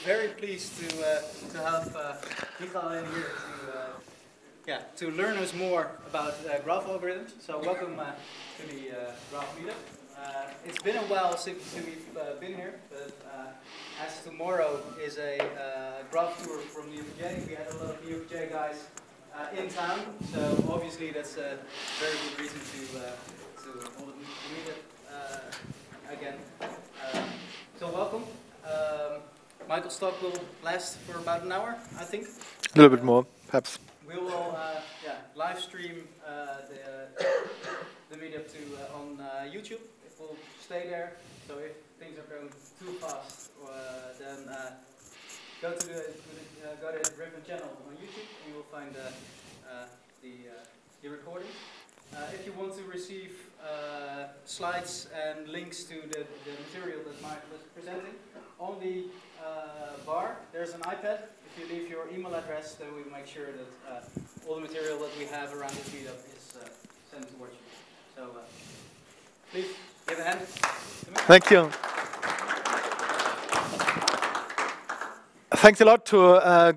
very pleased to have Michael in here to learn us more about graph algorithms. So welcome to the Graph meetup. It's been a while since we've been here, but as tomorrow is a GraphTour from Neo4j, we had a lot of Neo4j guys in town, so obviously that's a very good reason to hold the meetup again. So welcome. Michael's talk will last for about an hour, I think. A little bit more, perhaps. We will live stream the meetup on YouTube. It will stay there. So if things are going too fast, then go to the GoDataDriven channel on YouTube, and you will find the recording. If you want to receive slides and links to the material that Michael was presenting, on the bar there's an iPad. If you leave your email address, then we make sure that all the material that we have around this meetup is sent towards you. So please give a hand to me. Thank you. Thanks a lot to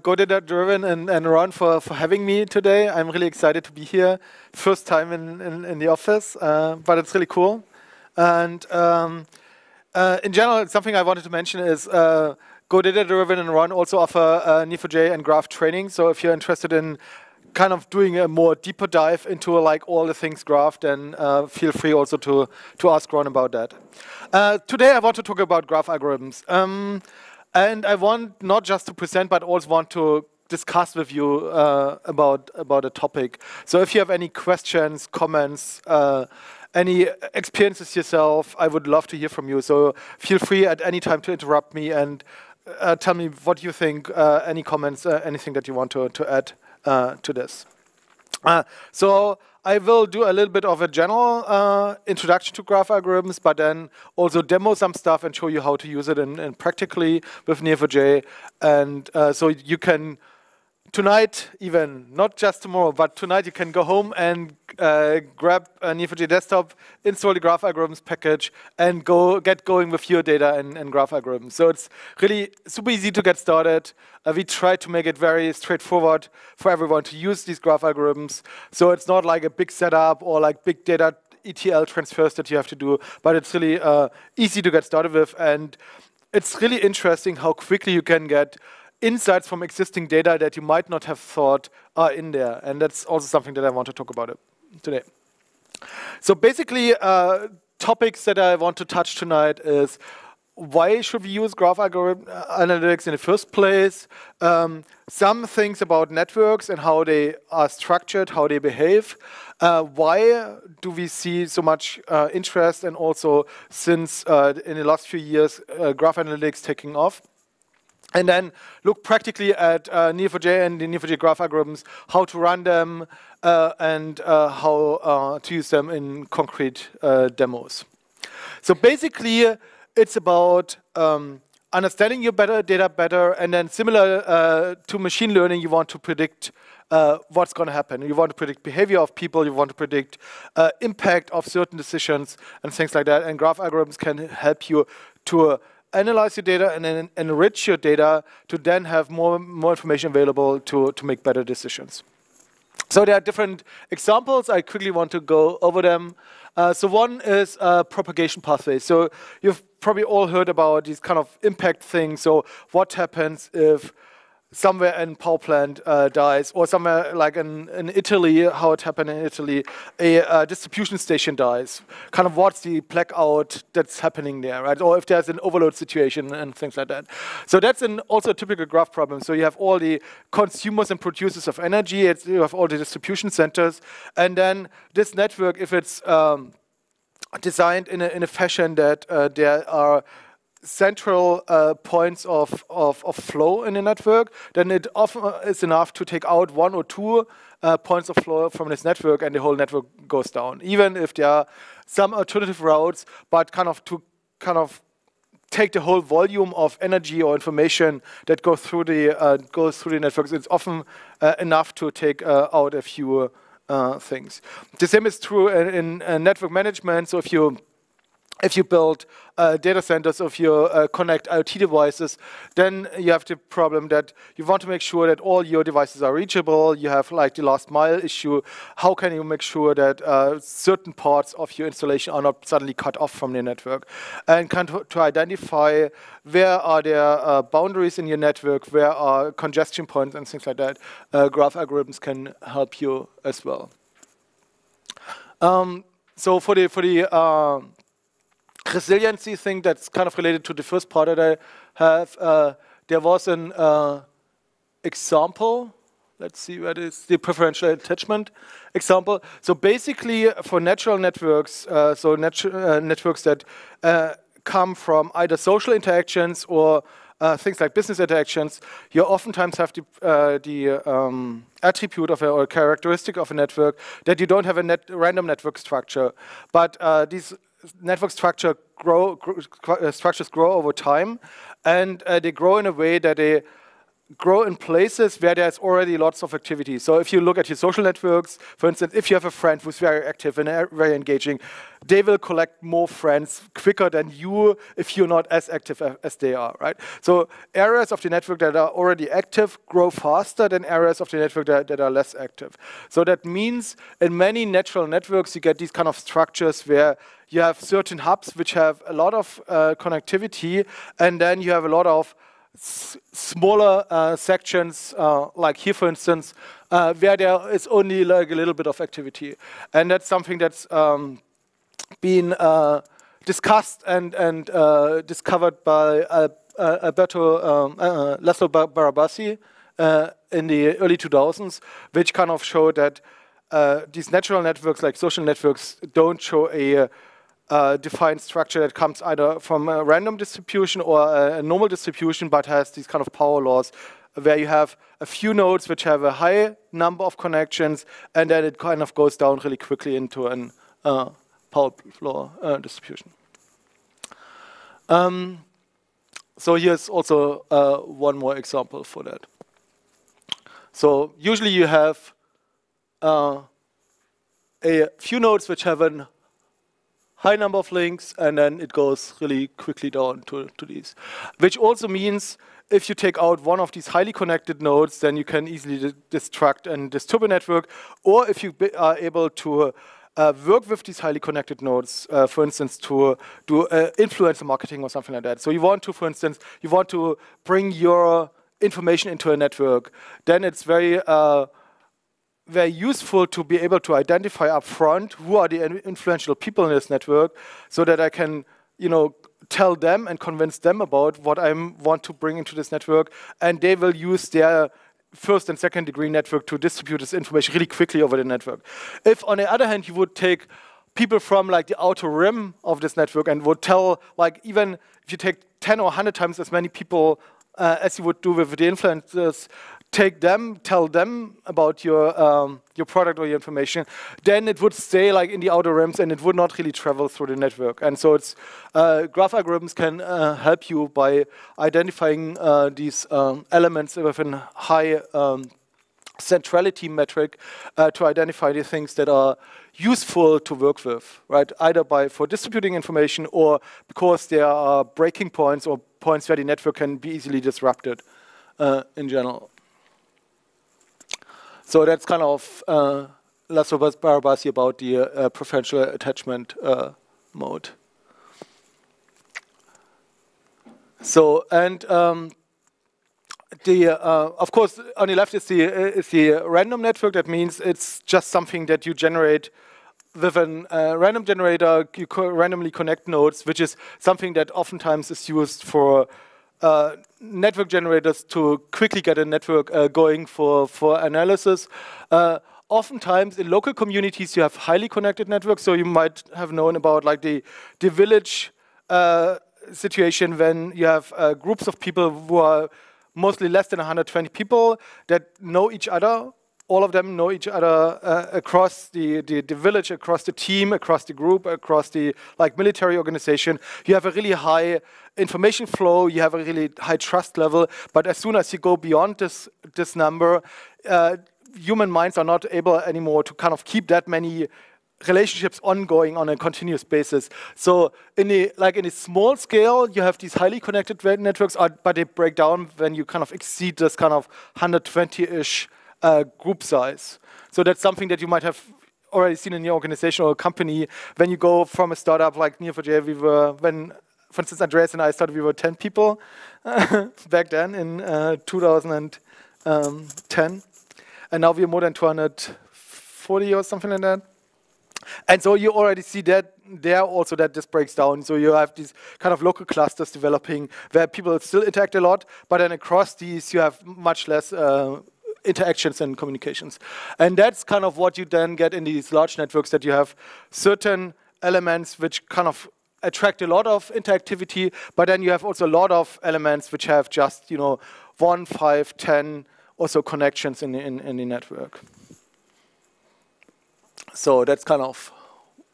GoDataDriven and Ron for having me today. I'm really excited to be here. First time in the office, but it's really cool. And in general, something I wanted to mention is GoDataDriven and Ron also offer Neo4j and Graph training. So if you're interested in kind of doing a more deeper dive into like all the things Graph, then feel free also to ask Ron about that. Today I want to talk about Graph algorithms. And I want not just to present, but also want to discuss with you about a topic. So if you have any questions, comments, any experiences yourself, I would love to hear from you. So feel free at any time to interrupt me and tell me what you think, any comments, anything that you want to add to this. So I will do a little bit of a general introduction to graph algorithms, but then also demo some stuff and show you how to use it in practically with Neo4j. And so you can tonight, even not just tomorrow, but tonight you can go home and grab a Neo4j desktop, install the graph algorithms package, and get going with your data and graph algorithms. So it's really super easy to get started. We try to make it very straightforward for everyone to use these graph algorithms. So it's not like a big setup or like big data ETL transfers that you have to do, but it's really easy to get started with. And it's really interesting how quickly you can get insights from existing data that you might not have thought are in there. And that's also something that I want to talk about today. So basically, topics that I want to touch tonight is why should we use graph algorithm analytics in the first place? Some things about networks and how they are structured, how they behave. Why do we see so much interest, and also since in the last few years, graph analytics taking off? And then look practically at Neo4j and the Neo4j graph algorithms, how to run them, and how to use them in concrete demos. So basically, it's about understanding your data better, and then similar to machine learning, you want to predict what's going to happen. You want to predict behavior of people, you want to predict impact of certain decisions, and things like that. And graph algorithms can help you to analyze your data and then enrich your data to then have more information available to make better decisions. So there are different examples. I quickly want to go over them. So one is propagation pathways. So you've probably all heard about these kind of impact things. So what happens if somewhere in power plant dies, or somewhere like in Italy, how it happened in Italy, a distribution station dies. Kind of what's the blackout that's happening there, right? Or if there's an overload situation and things like that. So that's also a typical graph problem. So you have all the consumers and producers of energy, you have all the distribution centers, and then this network, if it's designed in a fashion that there are central points of flow in the network, then it often is enough to take out one or two points of flow from this network, and the whole network goes down. Even if there are some alternative routes, but to take the whole volume of energy or information that goes through the networks, it's often enough to take out a few things. The same is true in network management. So if you if you build data centers, if you connect IoT devices, then you have the problem that you want to make sure that all your devices are reachable. You have like the last mile issue. How can you make sure that certain parts of your installation are not suddenly cut off from the network? And to identify where are there boundaries in your network, where are congestion points and things like that. Graph algorithms can help you as well. So for the resiliency thing that's kind of related to the first part that I have, there was an example. Let's see what is the preferential attachment example. So basically for natural networks, networks that come from either social interactions or things like business interactions, you oftentimes have the attribute of or characteristic of a network that you don't have a random network structure. But these network structures grow over time, and they grow in a way that they grow in places where there's already lots of activity. So if you look at your social networks, for instance, if you have a friend who's very active and very engaging, they will collect more friends quicker than you if you're not as active as they are, right? So areas of the network that are already active grow faster than areas of the network that are less active. So that means in many natural networks, you get these kind of structures where you have certain hubs which have a lot of connectivity, and then you have a lot of smaller sections, like here, for instance, where there is only like a little bit of activity. And that's something that's been discussed and discovered by Laszlo Barabasi in the early 2000s, which kind of showed that these natural networks, like social networks, don't show a defined structure that comes either from a random distribution or a normal distribution, but has these kind of power laws where you have a few nodes which have a high number of connections, and then it kind of goes down really quickly into an power law distribution. So here's also one more example for that. So usually you have a few nodes which have a high number of links, and then it goes really quickly down to these. Which also means if you take out one of these highly connected nodes, then you can easily destruct and disturb a network. Or if you are able to work with these highly connected nodes, for instance, to do influencer marketing or something like that. So you want to, for instance, you want to bring your information into a network. Then it's very useful to be able to identify upfront who are the influential people in this network, so that I can, tell them and convince them about what I want to bring into this network, and they will use their first and second degree network to distribute this information really quickly over the network. If, on the other hand, you would take people from like the outer rim of this network and would tell, like, even if you take 10 or 100 times as many people as you would do with the influencers, tell them about your product or your information, then it would stay like in the outer rims and it would not really travel through the network. And so it's graph algorithms can help you by identifying these elements with a high centrality metric to identify the things that are useful to work with, right? Either for distributing information or because there are breaking points or points where the network can be easily disrupted in general. So that's kind of Laszlo Barabasi about the preferential attachment mode. So, and of course, on the left is the random network. That means it's just something that you generate with a random generator. You randomly connect nodes, which is something that oftentimes is used for network generators to quickly get a network going for analysis. Oftentimes in local communities you have highly connected networks, so you might have known about like the village situation when you have groups of people who are mostly less than 120 people that know each other. All of them know each other across the village, across the team, across the group, across the military organization. You have a really high information flow. You have a really high trust level. But as soon as you go beyond this number, human minds are not able anymore to kind of keep that many relationships ongoing on a continuous basis. So in a small scale, you have these highly connected networks, but they break down when you kind of exceed this kind of 120-ish group size. So that's something that you might have already seen in your organization or company. When you go from a startup like Neo4j, for instance, Andreas and I started, we were 10 people back then in 2010. And now we're more than 240 or something like that. And so you already see that there also that this breaks down. So you have these kind of local clusters developing where people still interact a lot, but then across these you have much less interactions and communications. And that's kind of what you then get in these large networks, that you have certain elements which kind of attract a lot of interactivity, but then you have also a lot of elements which have just, 1, 5, 10 or so connections in the network. So that's kind of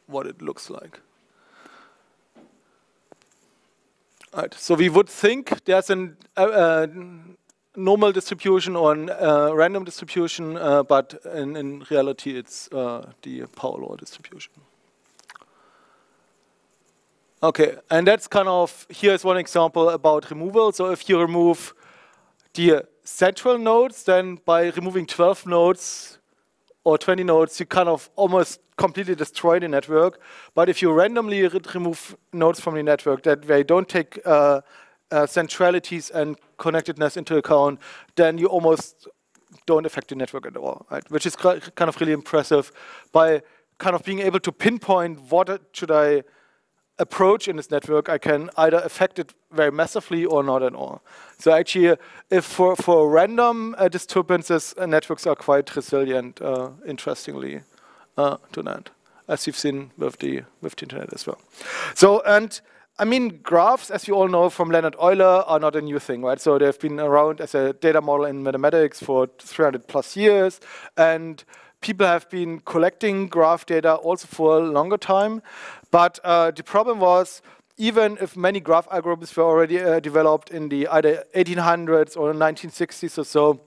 what it looks like. Right. So we would think there's a normal distribution or a random distribution, but in reality it's the power law distribution. Okay, and that's kind of, here's one example about removal. So if you remove the central nodes, then by removing 12 nodes or 20 nodes, you kind of almost completely destroy the network. But if you randomly remove nodes from the network that they don't take centralities and connectedness into account, then you almost don't affect the network at all, right? Which is kind of really impressive by kind of being able to pinpoint what should I approach in this network. I can either affect it very massively or not at all. So actually, if for random disturbances, networks are quite resilient, interestingly, to that, as you've seen with the internet as well. So, and I mean, graphs, as you all know from Leonhard Euler, are not a new thing, right? So they've been around as a data model in mathematics for 300 plus years, and people have been collecting graph data also for a longer time. But the problem was, even if many graph algorithms were already developed in the either 1800s or 1960s or so,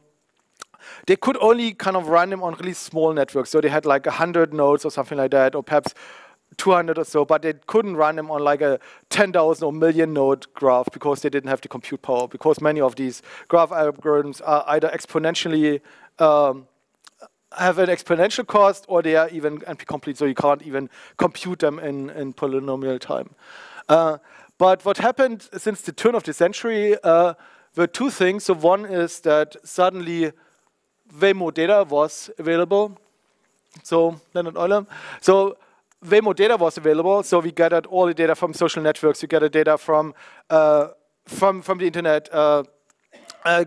they could only kind of run them on really small networks. So they had like 100 nodes or something like that, or perhaps 200 or so, but they couldn't run them on like a 10,000 or million node graph because they didn't have the compute power, because many of these graph algorithms are either exponentially have an exponential cost, or they are even NP-complete, so you can't even compute them in polynomial time. But what happened since the turn of the century were two things. So one is that suddenly way more data was available. So Leonhard Euler. So way more data was available. So we gathered all the data from social networks. We gathered data from the internet,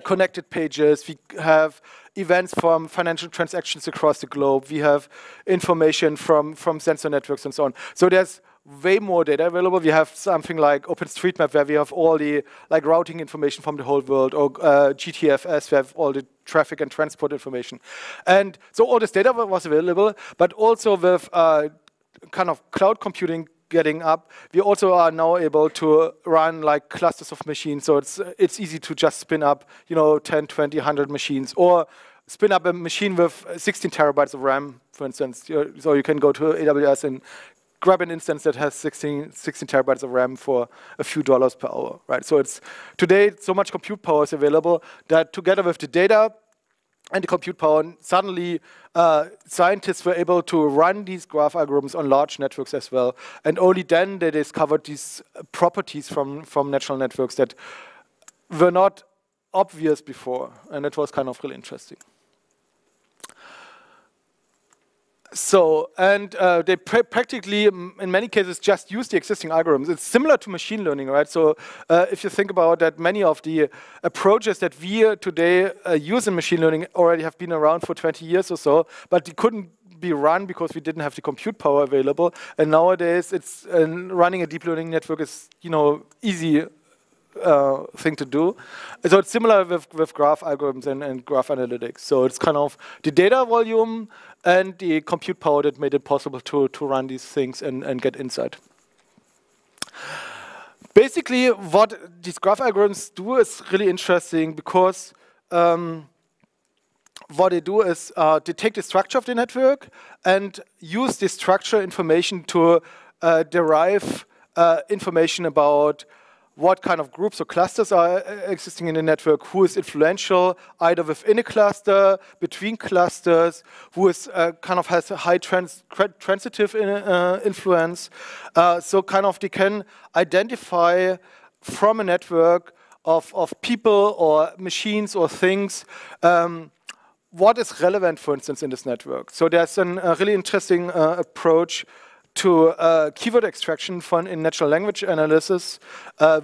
connected pages. We have events from financial transactions across the globe. We have information from sensor networks and so on. So there's way more data available. We have something like OpenStreetMap, where we have all the routing information from the whole world, or GTFS, we have all the traffic and transport information. And so all this data was available, but also with kind of cloud computing getting up, we also are now able to run like clusters of machines. So it's easy to just spin up, 10, 20, 100 machines, or spin up a machine with 16 terabytes of RAM, for instance. So you can go to AWS and grab an instance that has 16 terabytes of RAM for a few dollars per hour, right? So today so much compute power is available that together with the data and the compute power, suddenly scientists were able to run these graph algorithms on large networks as well. And only then they discovered these properties from natural networks that were not obvious before. And it was kind of really interesting. So, and they practically, in many cases, just use the existing algorithms. It's similar to machine learning, right? So if you think about that, many of the approaches that we today use in machine learning already have been around for 20 years or so, but they couldn't be run because we didn't have the compute power available. And nowadays, it's running a deep learning network is, easy thing to do. So it's similar with graph algorithms and graph analytics. So it's kind of the data volume and the compute power that made it possible to run these things and get insight. Basically, what these graph algorithms do is really interesting because what they do is they take the structure of the network and use the structure information to derive information about what kind of groups or clusters are existing in the network, who is influential, either within a cluster, between clusters, who is kind of has a high transitive influence. So kind of they can identify from a network of people or machines or things what is relevant, for instance, in this network. So there's a really interesting approach to keyword extraction in natural language analysis,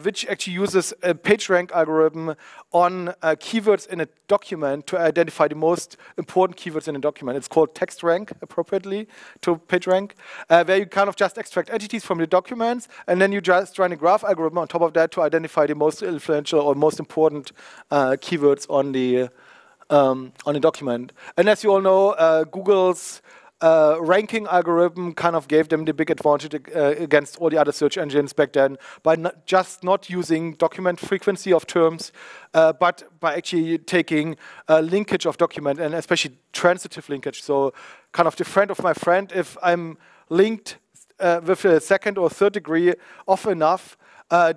which actually uses a PageRank algorithm on keywords in a document to identify the most important keywords in a document. It's called TextRank, appropriately to PageRank, where you kind of just extract entities from the documents, and then you just run a graph algorithm on top of that to identify the most influential or most important keywords on the document. And as you all know, Google's ranking algorithm kind of gave them the big advantage against all the other search engines back then by not using document frequency of terms, but by actually taking linkage of document, and especially transitive linkage. So kind of the friend of my friend, if I'm linked with a second or third degree often enough,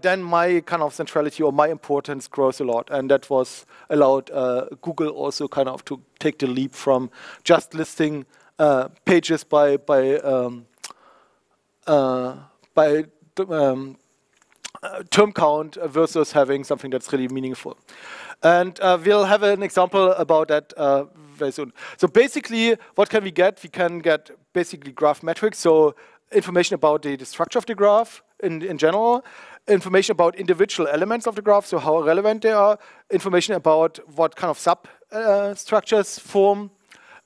then my kind of centrality or my importance grows a lot. And that was allowed Google also kind of to take the leap from just listing pages by term count versus having something that's really meaningful. And we'll have an example about that very soon. So basically, what can we get? We can get basically graph metrics, so information about the structure of the graph in general, information about individual elements of the graph, so how relevant they are, information about what kind of substructures form.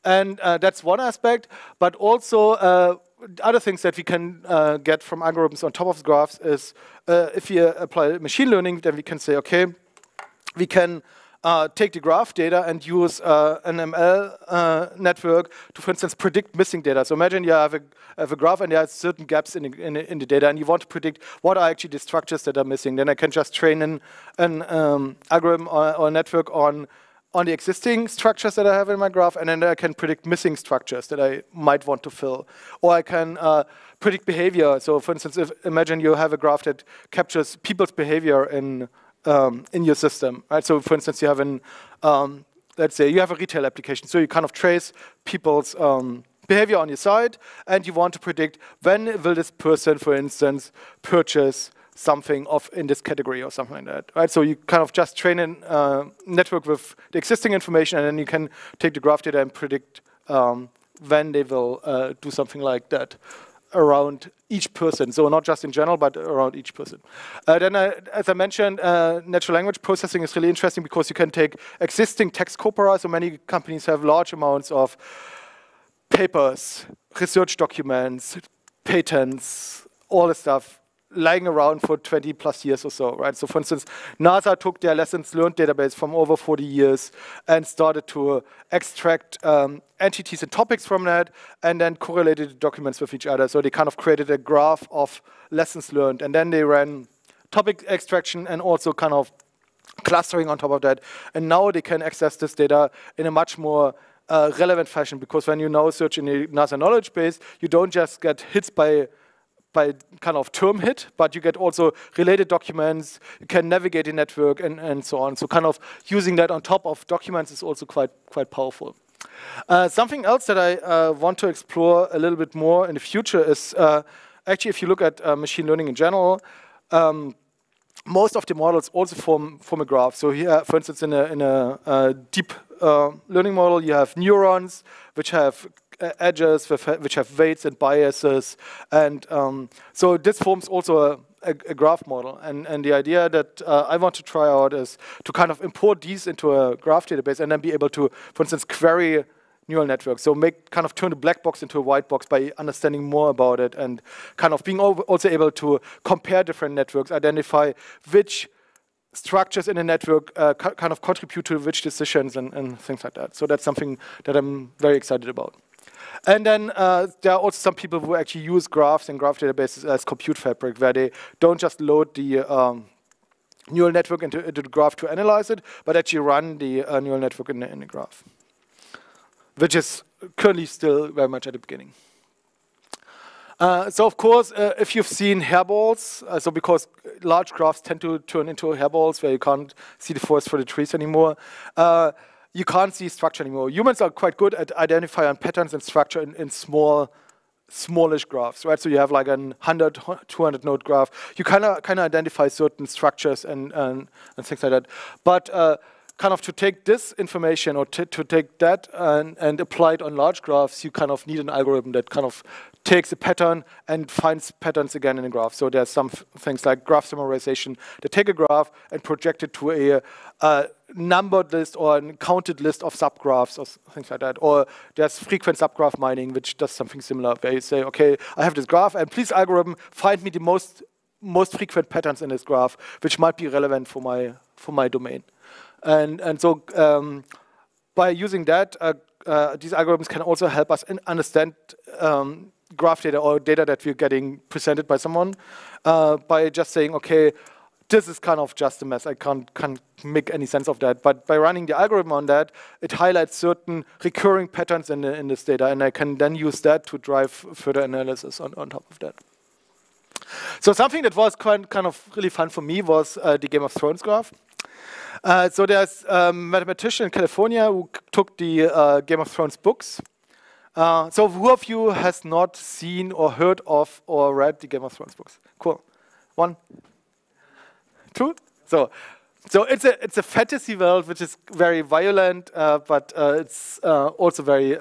And that's one aspect, but also other things that we can get from algorithms on top of graphs is if we apply machine learning, then we can say, okay, we can take the graph data and use an ML network to, for instance, predict missing data. So imagine you have a graph and there are certain gaps in the data, and you want to predict what are actually the structures that are missing. Then I can just train an algorithm or a network on the existing structures that I have in my graph, and then I can predict missing structures that I might want to fill. Or I can predict behavior. So for instance, imagine you have a graph that captures people's behavior in your system, right? So for instance, you have let's say you have a retail application, so you kind of trace people's behavior on your site, and you want to predict when will this person, for instance, purchase something in this category or something like that, right? So you kind of just train a network with the existing information, and then you can take the graph data and predict when they will do something like that around each person. So not just in general, but around each person. Then, as I mentioned, natural language processing is really interesting because you can take existing text corpora. So many companies have large amounts of papers, research documents, patents, all the stuff lying around for 20 plus years or so, right? So for instance, NASA took their lessons learned database from over 40 years and started to extract entities and topics from that, and then correlated the documents with each other. So they kind of created a graph of lessons learned, and then they ran topic extraction and also kind of clustering on top of that. And now they can access this data in a much more relevant fashion, because when you now search in the NASA knowledge base, you don't just get hits by kind of term hit, but you get also related documents, you can navigate the network and so on. So kind of using that on top of documents is also quite powerful. Something else that I want to explore a little bit more in the future is actually, if you look at machine learning in general, most of the models also form a graph. So here, for instance, in a deep learning model, you have neurons which have edges, which have weights and biases, and so this forms also a graph model. And the idea that I want to try out is to kind of import these into a graph database and then be able to, for instance, query neural networks. So turn the black box into a white box by understanding more about it, and kind of being also able to compare different networks, identify which structures in a network kind of contribute to which decisions and things like that. So that's something that I'm very excited about. And then there are also some people who actually use graphs and graph databases as compute fabric, where they don't just load the neural network into the graph to analyze it, but actually run the neural network in the graph. which is currently still very much at the beginning. So of course, if you've seen hairballs, so because large graphs tend to turn into hairballs where you can't see the forest for the trees anymore, you can't see structure anymore. Humans are quite good at identifying patterns and structure in smallish graphs, right? So you have like a 100, 200 node graph. You kind of identify certain structures and things like that. But kind of to take this information or to take that and apply it on large graphs, you kind of need an algorithm that kind of takes a pattern and finds patterns again in a graph. So there's some things like graph summarization that take a graph and project it to a numbered list or a counted list of subgraphs or things like that. Or there's frequent subgraph mining, which does something similar, where you say, okay, I have this graph, and please algorithm, find me the most frequent patterns in this graph, which might be relevant for my domain. And so by using that, these algorithms can also help us understand graph data or data that we're getting presented by someone by just saying, okay, this is kind of just a mess. I can't make any sense of that. But by running the algorithm on that, it highlights certain recurring patterns in this data, and I can then use that to drive further analysis on top of that. So something that was kind of really fun for me was the Game of Thrones graph. So there's a mathematician in California who took the Game of Thrones books. So who of you has not seen or heard of or read the Game of Thrones books? Cool. 1, 2. So it's a fantasy world which is very violent, but it's also very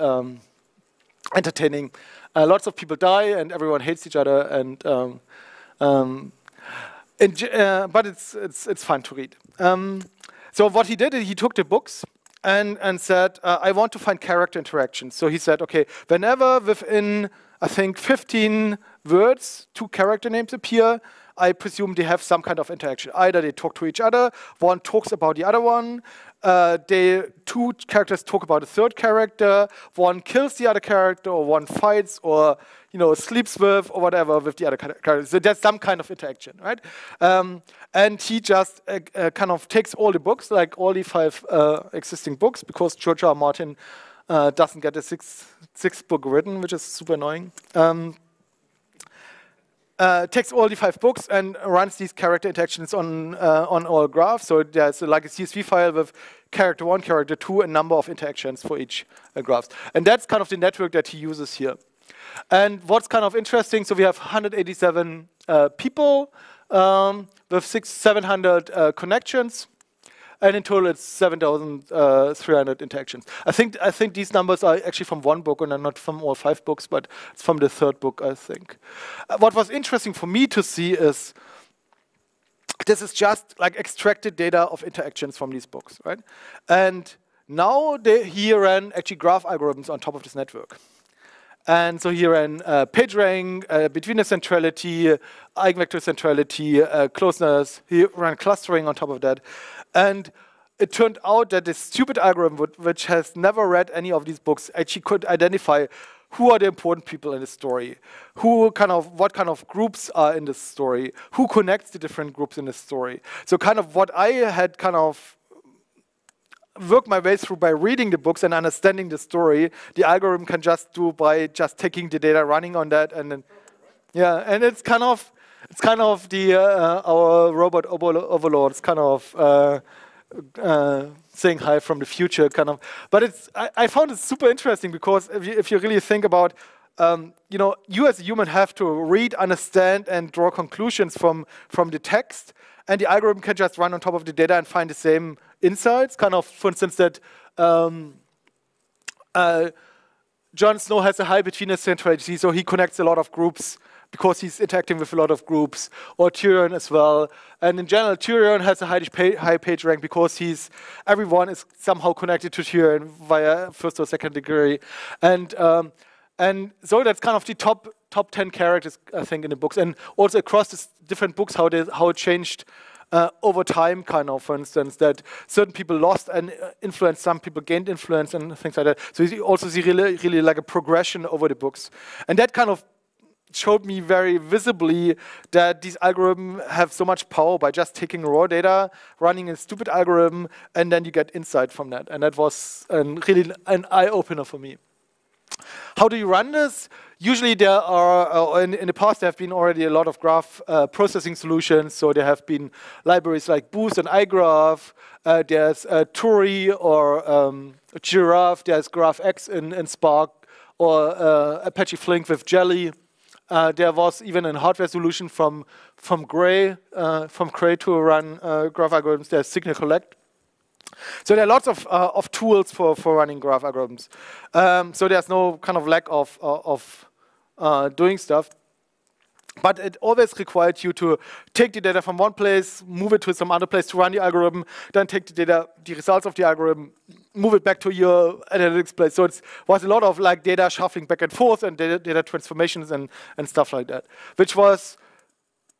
entertaining. Lots of people die and everyone hates each other, and but it's fun to read. So what he did, he took the books and said, I want to find character interactions. So he said, okay, whenever within, I think, 15 words, 2 character names appear, I presume they have some kind of interaction. Either they talk to each other, one talks about the other one, 2 characters talk about a third character, one kills the other character, or one fights, or sleeps with, or whatever, with the other character. So there's some kind of interaction, right? And he just kind of takes all the books, like all the 5 existing books, because George R. R. Martin doesn't get a sixth book written, which is super annoying. Takes all the 5 books and runs these character interactions on all graphs. So there's like a CSV file with character 1, character 2, and number of interactions for each graphs. And that's kind of the network that he uses here. And what's kind of interesting, so we have 187 people with 700 connections. And in total, it's 7,300 interactions. I think these numbers are actually from 1 book and not from all 5 books, but it's from the 3rd book, I think. What was interesting for me to see is this is just like extracted data of interactions from these books, right? And now he ran actually graph algorithms on top of this network. And so he ran PageRank, between centrality, eigenvector centrality, closeness. He ran clustering on top of that. And it turned out that this stupid algorithm, which has never read any of these books, actually could identify who are the important people in the story, what kind of groups are in this story, who connects the different groups in the story. So kind of what I had kind of work my way through by reading the books and understanding the story, the algorithm can just do by just taking the data, running on that, and then and it's kind of the our robot overlords kind of saying hi from the future kind of. But I found it super interesting because if you really think about you as a human have to read, understand, and draw conclusions from the text, and the algorithm can just run on top of the data and find the same insights. Kind of, for instance, that Jon Snow has a high between centrality, so he connects a lot of groups because he's interacting with a lot of groups, or Tyrion as well. And in general, Tyrion has a high page rank because everyone is somehow connected to Tyrion via 1st or 2nd degree. And so that's kind of the top 10 characters, I think, in the books. And also across the different books, how it changed over time, kind of, for instance, that certain people lost and influence, some people gained influence and things like that. So you also see really like a progression over the books. And that kind of showed me very visibly that these algorithms have so much power by just taking raw data, running a stupid algorithm, and then you get insight from that. And that was really an eye-opener for me. How do you run this? Usually there are, in the past there have been already a lot of graph processing solutions. So there have been libraries like Boost and iGraph. There's Turi or Giraffe. There's GraphX in Spark, or Apache Flink with Jelly. There was even a hardware solution from Gray to run graph algorithms. There's Signal Collect. So there are lots of tools for running graph algorithms. So there's no kind of lack of doing stuff. But it always required you to take the data from one place, move it to some other place to run the algorithm, then take the data, the results of the algorithm, move it back to your analytics place. So it was a lot of like data shuffling back and forth and data transformations and stuff like that, which was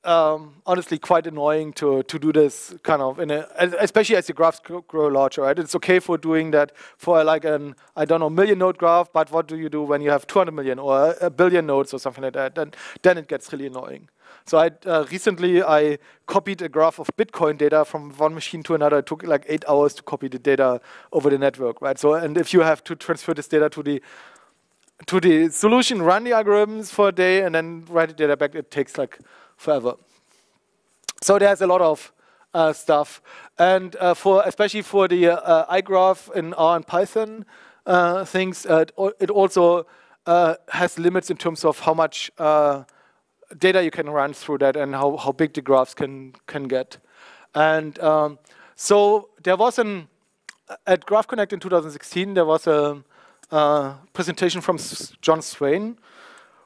honestly quite annoying to do this kind of, especially as the graphs grow larger, right? It's okay for doing that for like an, I don't know, million node graph, but what do you do when you have 200 million or a billion nodes or something like that? Then it gets really annoying. So recently I copied a graph of Bitcoin data from one machine to another. It took like 8 hours to copy the data over the network, right? So, and if you have to transfer this data to the solution, run the algorithms for a day, and then write the data back, it takes like forever. So there's a lot of stuff, and especially for the iGraph in R and Python things, it also has limits in terms of how much data you can run through that and how big the graphs can get. And so there was at Graph Connect in 2016 there was a presentation from John Swain,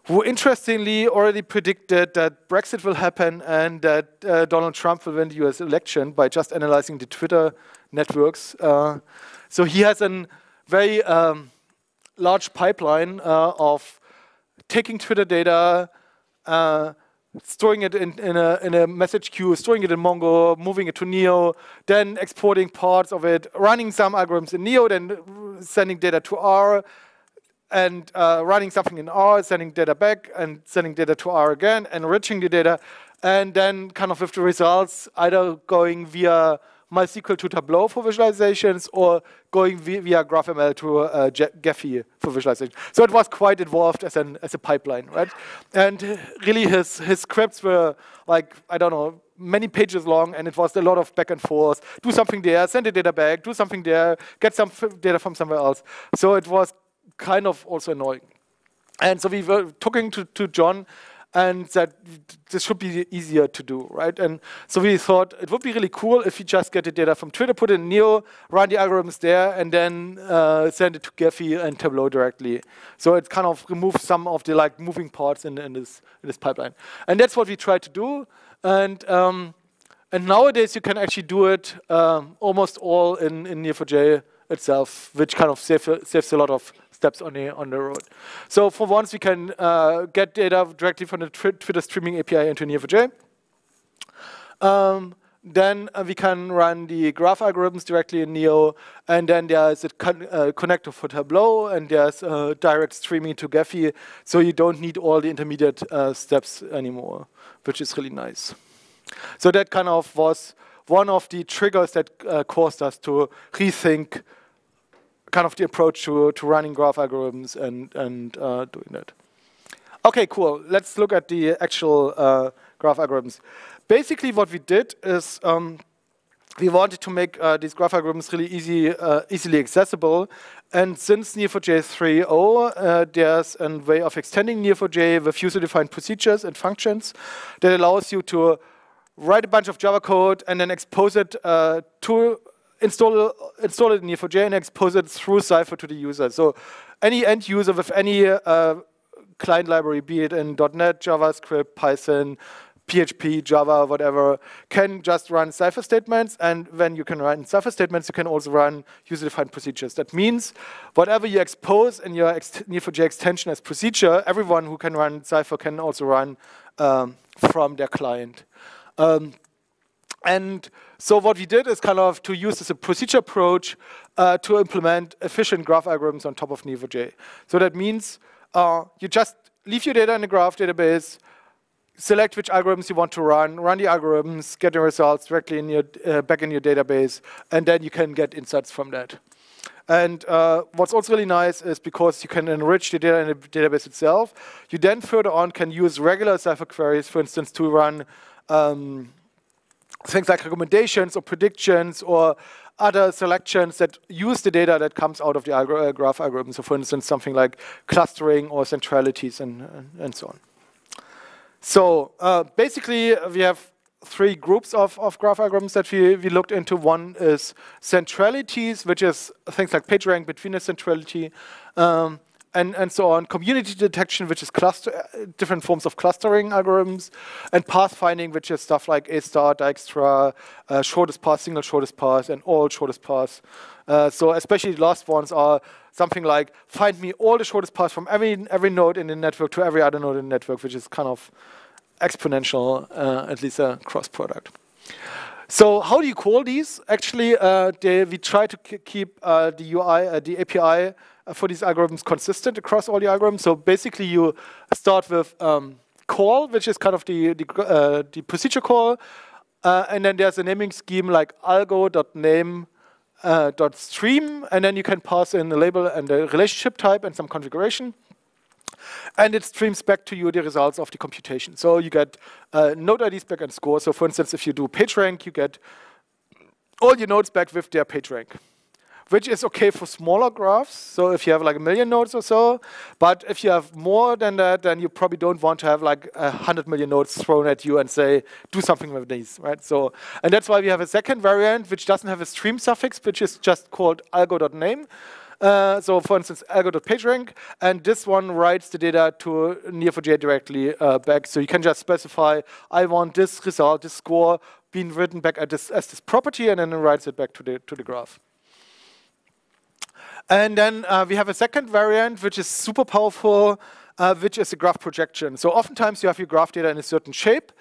who interestingly already predicted that Brexit will happen and that Donald Trump will win the US election by just analyzing the Twitter networks. So he has a very large pipeline of taking Twitter data, storing it in a message queue, storing it in Mongo, moving it to Neo, then exporting parts of it, running some algorithms in Neo, then sending data to R, and running something in R, sending data back, and sending data to R again, enriching the data, and then kind of with the results either going via MySQL to Tableau for visualizations or going via GraphML to Gephi for visualization. So it was quite involved as a pipeline, right? And really his scripts were like, I don't know, many pages long, and it was a lot of back and forth. Do something there, send the data back, do something there, get some data from somewhere else. So it was kind of also annoying. And so we were talking to John and said this should be easier to do, right? And so we thought it would be really cool if we just get the data from Twitter, put it in Neo, run the algorithms there, and then send it to Gephi and Tableau directly. So it kind of removes some of the like moving parts in this pipeline. And that's what we tried to do. And nowadays you can actually do it almost all in Neo4j itself, which kind of saves a lot of steps on the road. So for once, we can get data directly from the Twitter streaming API into Neo4j. Then we can run the graph algorithms directly in Neo, and then there's a connector for Tableau, and there's direct streaming to Gephi, so you don't need all the intermediate steps anymore, which is really nice. So that kind of was one of the triggers that caused us to rethink kind of the approach to running graph algorithms and doing that. Okay, cool. Let's look at the actual graph algorithms. Basically, what we did is we wanted to make these graph algorithms really easily accessible. And since Neo4j 3.0, there's a way of extending Neo4j with user-defined procedures and functions that allows you to write a bunch of Java code and then expose it to install it in Neo4j and expose it through Cypher to the user. So any end user with any client library, be it in .NET, JavaScript, Python, PHP, Java, whatever, can just run Cypher statements. And when you can run Cypher statements, you can also run user-defined procedures. That means whatever you expose in your Neo4j extension as procedure, everyone who can run Cypher can also run from their client. And so what we did is kind of to use this procedure approach to implement efficient graph algorithms on top of Neo4j. So that means you just leave your data in the graph database, select which algorithms you want to run the algorithms, get the results directly in your back in your database, and then you can get insights from that. And what's also really nice is because you can enrich the data in the database itself, you then further on can use regular Cypher queries, for instance, to run things like recommendations or predictions or other selections that use the data that comes out of the graph algorithm. So for instance, something like clustering or centralities and so on. So basically, we have three groups of graph algorithms that we looked into. One is centralities, which is things like PageRank between a centrality, and so on. Community detection, which is different forms of clustering algorithms, and pathfinding, which is stuff like A*, Dijkstra, shortest path, single shortest path, and all shortest paths. So especially the last ones are something like find me all the shortest paths from every node in the network to every other node in the network, which is kind of exponential, at least a cross product. So how do you call these? Actually, we try to keep the UI, the API for these algorithms consistent across all the algorithms. So basically, you start with call, which is kind of the procedure call, and then there's a naming scheme like algo.name .stream, and then you can pass in the label and the relationship type and some configuration. And it streams back to you the results of the computation. So you get node IDs back and score. So for instance, if you do PageRank, you get all your nodes back with their PageRank, which is okay for smaller graphs. So if you have like 1 million nodes or so, but if you have more than that, then you probably don't want to have like 100 million nodes thrown at you and say, do something with these, right? So, and that's why we have a second variant, which doesn't have a stream suffix, which is just called algo.name. So for instance, algo.pageRank, and this one writes the data to Neo4j directly back. So you can just specify, I want this result, this score, being written back as this property, and then it writes it back to the graph. And then we have a second variant, which is super powerful, which is a graph projection. So oftentimes you have your graph data in a certain shape.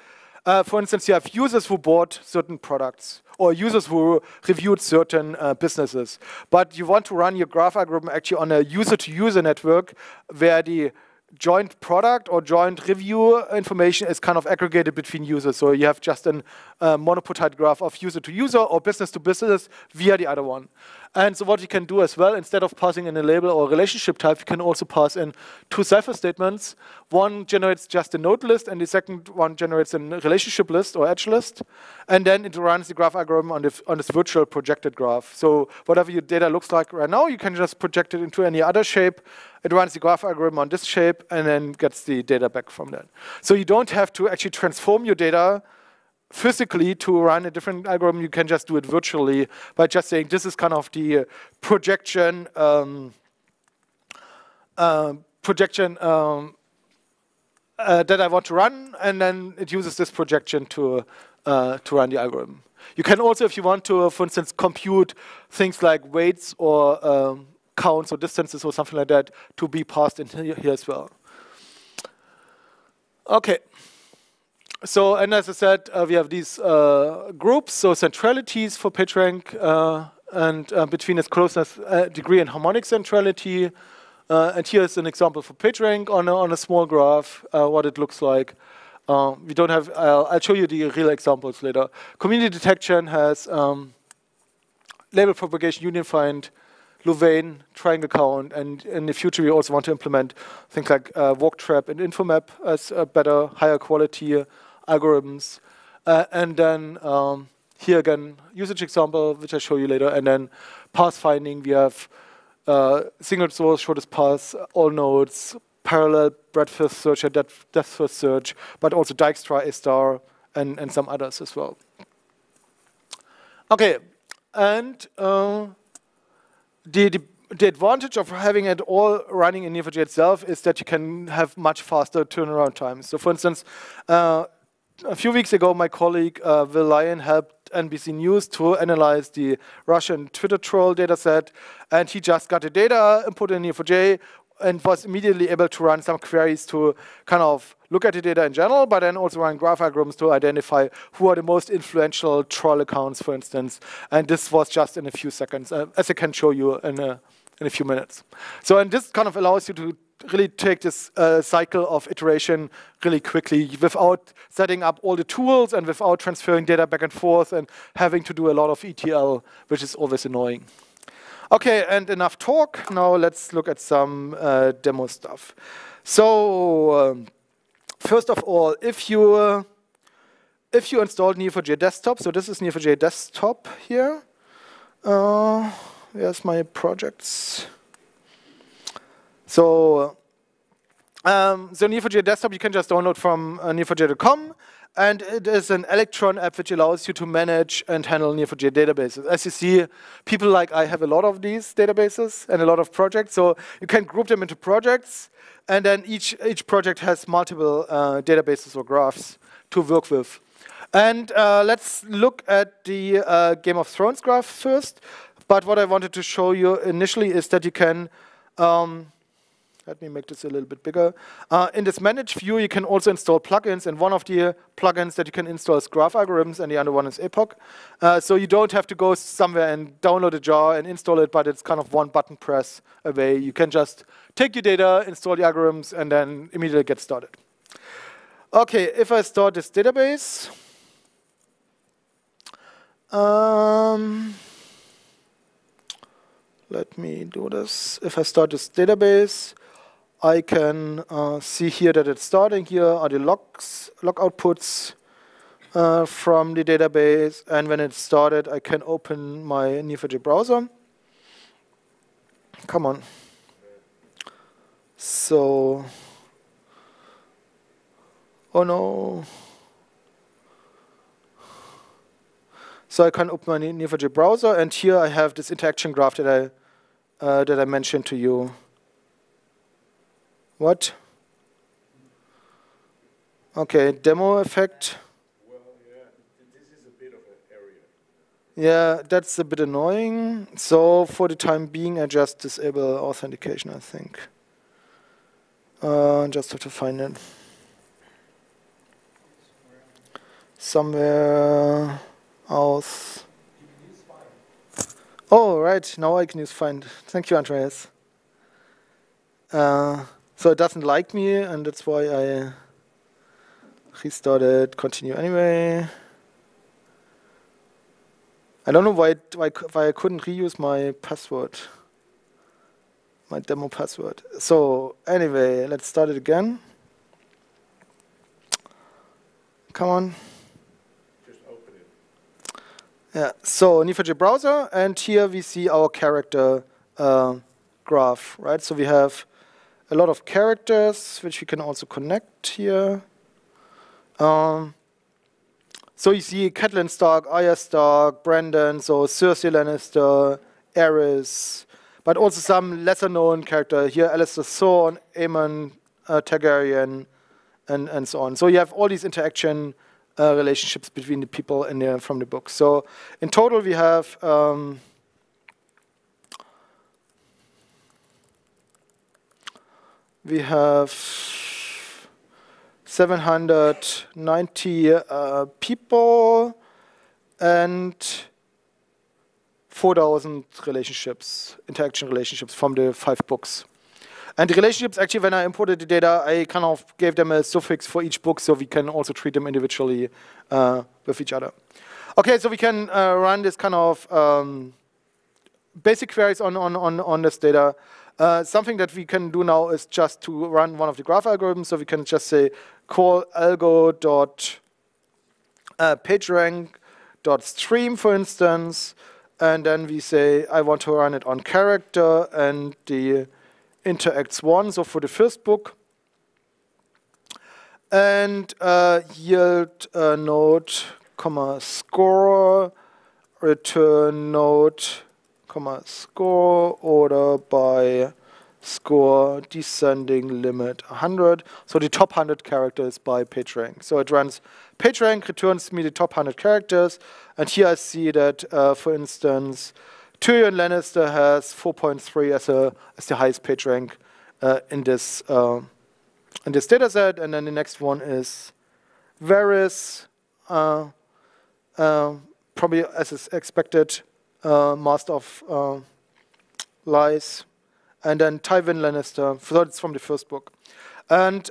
For instance, you have users who bought certain products, or users who reviewed certain businesses. But you want to run your graph algorithm actually on a user-to-user network where the joint product or joint review information is kind of aggregated between users. So you have just a monopotite graph of user-to-user or business-to-business via the other one. And so what you can do as well, instead of passing in a label or relationship type, you can also pass in two Cypher statements. One generates just a node list, and the second one generates a relationship list or edge list. And then it runs the graph algorithm on this virtual projected graph. So whatever your data looks like right now, you can just project it into any other shape. It runs the graph algorithm on this shape, and then gets the data back from that. So you don't have to actually transform your data physically to run a different algorithm. You can just do it virtually by just saying this is kind of the projection that I want to run, and then it uses this projection to run the algorithm. You can also, if you want to, for instance, compute things like weights or counts or distances or something like that to be passed in here as well. Okay. So, and as I said, we have these groups, so centralities for PageRank, and between its closeness degree and harmonic centrality. And here's an example for PageRank on a small graph, what it looks like. We don't have, I'll show you the real examples later. Community detection has label propagation, union find, Louvain, triangle count, and in the future we also want to implement things like walk trap and infomap as better, higher quality algorithms. And then here again, usage example, which I'll show you later, and then path finding, we have single source, shortest path, all nodes, parallel breadth first search and depth first search, but also Dijkstra, A*, and some others as well. Okay, and the advantage of having it all running in Neo4j itself is that you can have much faster turnaround times. So for instance, a few weeks ago, my colleague Will Lyon helped NBC News to analyze the Russian Twitter troll dataset, and he just got the data input in Neo4j and was immediately able to run some queries to kind of look at the data in general, but then also run graph algorithms to identify who are the most influential troll accounts, for instance. And this was just in a few seconds, as I can show you in a few minutes. So, and this kind of allows you to really take this cycle of iteration really quickly without setting up all the tools and without transferring data back and forth and having to do a lot of ETL, which is always annoying. Okay, and enough talk. Now let's look at some demo stuff. So first of all, if you installed Neo4j Desktop, so this is Neo4j Desktop here. Where's my projects? So Neo4j Desktop you can just download from neo4j.com, and it is an Electron app which allows you to manage and handle Neo4j databases. As you see, people like I have a lot of these databases and a lot of projects, so you can group them into projects, and then each project has multiple databases or graphs to work with. And let's look at the Game of Thrones graph first. But what I wanted to show you initially is that you can, let me make this a little bit bigger. In this manage view, you can also install plugins, and one of the plugins that you can install is Graph Algorithms, and the other one is Epoch. So you don't have to go somewhere and download a jar and install it, but it's kind of one button press away. You can just take your data, install the algorithms, and then immediately get started. Okay, if I start this database, let me do this. If I start this database, I can see here that it's starting. Here are the logs, log outputs from the database. And when it's started, I can open my Neo4j browser. Come on. So, oh no. So I can open my Neo4j browser, and here I have this interaction graph that I mentioned to you. What? Okay, demo effect. Well, yeah, this is a bit of an area. Yeah, that's a bit annoying. So for the time being, I just disable authentication, I think. Just have to find it. Somewhere else. Oh, right, now I can use find. Thank you, Andreas. So it doesn't like me, and that's why I restarted, continue anyway. I don't know why I couldn't reuse my password, my demo password. So anyway, let's start it again. Come on. Just open it. Yeah, so Neo4j browser, and here we see our character graph, right? So we have a lot of characters, which we can also connect here. So you see Catelyn Stark, Arya Stark, Brandon, so Cersei Lannister, Aerys, but also some lesser-known character here, Alistair Thorne, Aemon Targaryen, and so on. So you have all these interaction relationships between the people in from the book. So in total, we have we have 790 people and 4,000 relationships, interaction relationships from the 5 books. And the relationships, actually, when I imported the data, I kind of gave them a suffix for each book, so we can also treat them individually with each other. Okay, so we can run this kind of basic queries on this data. Something that we can do now is just to run one of the graph algorithms. So we can just say call algo.pagerank.stream, for instance, and then we say I want to run it on character and the interacts 1, so for the first book, and yield node, comma score, return node, comma score, order by score, descending limit 100. So the top 100 characters by PageRank. So it runs PageRank, returns me the top 100 characters, and here I see that, for instance, Tyrion Lannister has 4.3 as the highest PageRank in this data set, and then the next one is Varys, probably as is expected, Master of Lies, and then Tywin Lannister. So it's from the first book. And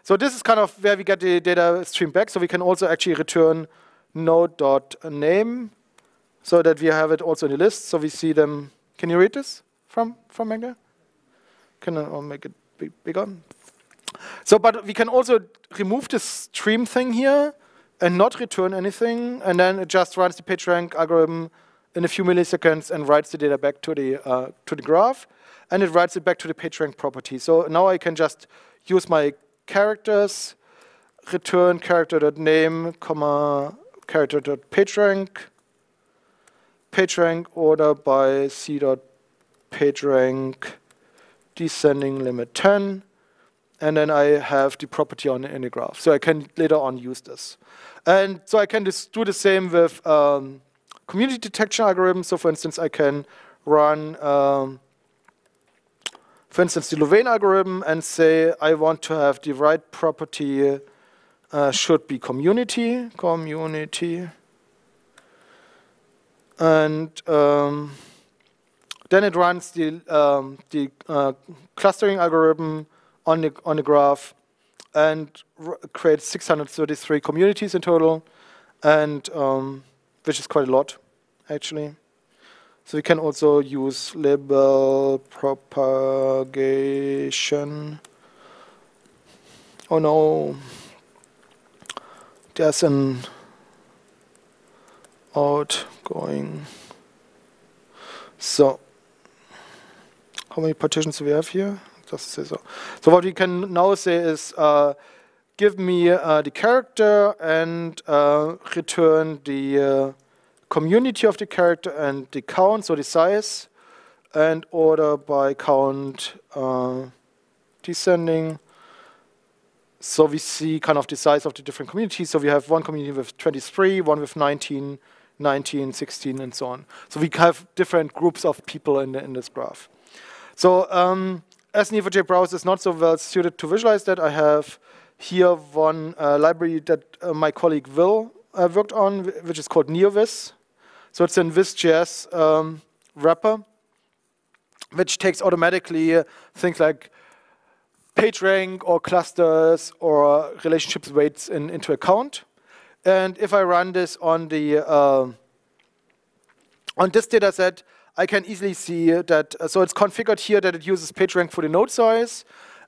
so this is kind of where we get the data stream back. So we can also actually return node.name so that we have it also in the list. So we see them. Can you read this from back there? Can I make it bigger? So, but we can also remove this stream thing here and not return anything, and then it just runs the PageRank algorithm in a few milliseconds and writes the data back to the graph, and it writes it back to the PageRank property. So now I can just use my characters, return character.name, character.pagerank, PageRank order by c.pagerank descending limit 10, and then I have the property in the graph. So I can later on use this. And so I can just do the same with community detection algorithms. So for instance, I can run, for instance, the Louvain algorithm and say I want to have the right property should be community. And then it runs the clustering algorithm on the graph and creates 633 communities in total, and which is quite a lot, actually. So we can also use label propagation. Oh no, there's an outgoing. So how many partitions do we have here? Just say so. So what we can now say is give me the character and return the community of the character and the count, so the size, and order by count descending. So we see kind of the size of the different communities. So we have one community with 23, one with 19, 19, 16, and so on. So we have different groups of people in this graph. So as Neo4j browser is not so well suited to visualize that, I have here one library that my colleague Will worked on, which is called NeoVis. So it's an Viz.js wrapper, which takes automatically things like PageRank or clusters or relationships weights into account. And if I run this on the on this data set, I can easily see that, so it's configured here that it uses PageRank for the node size.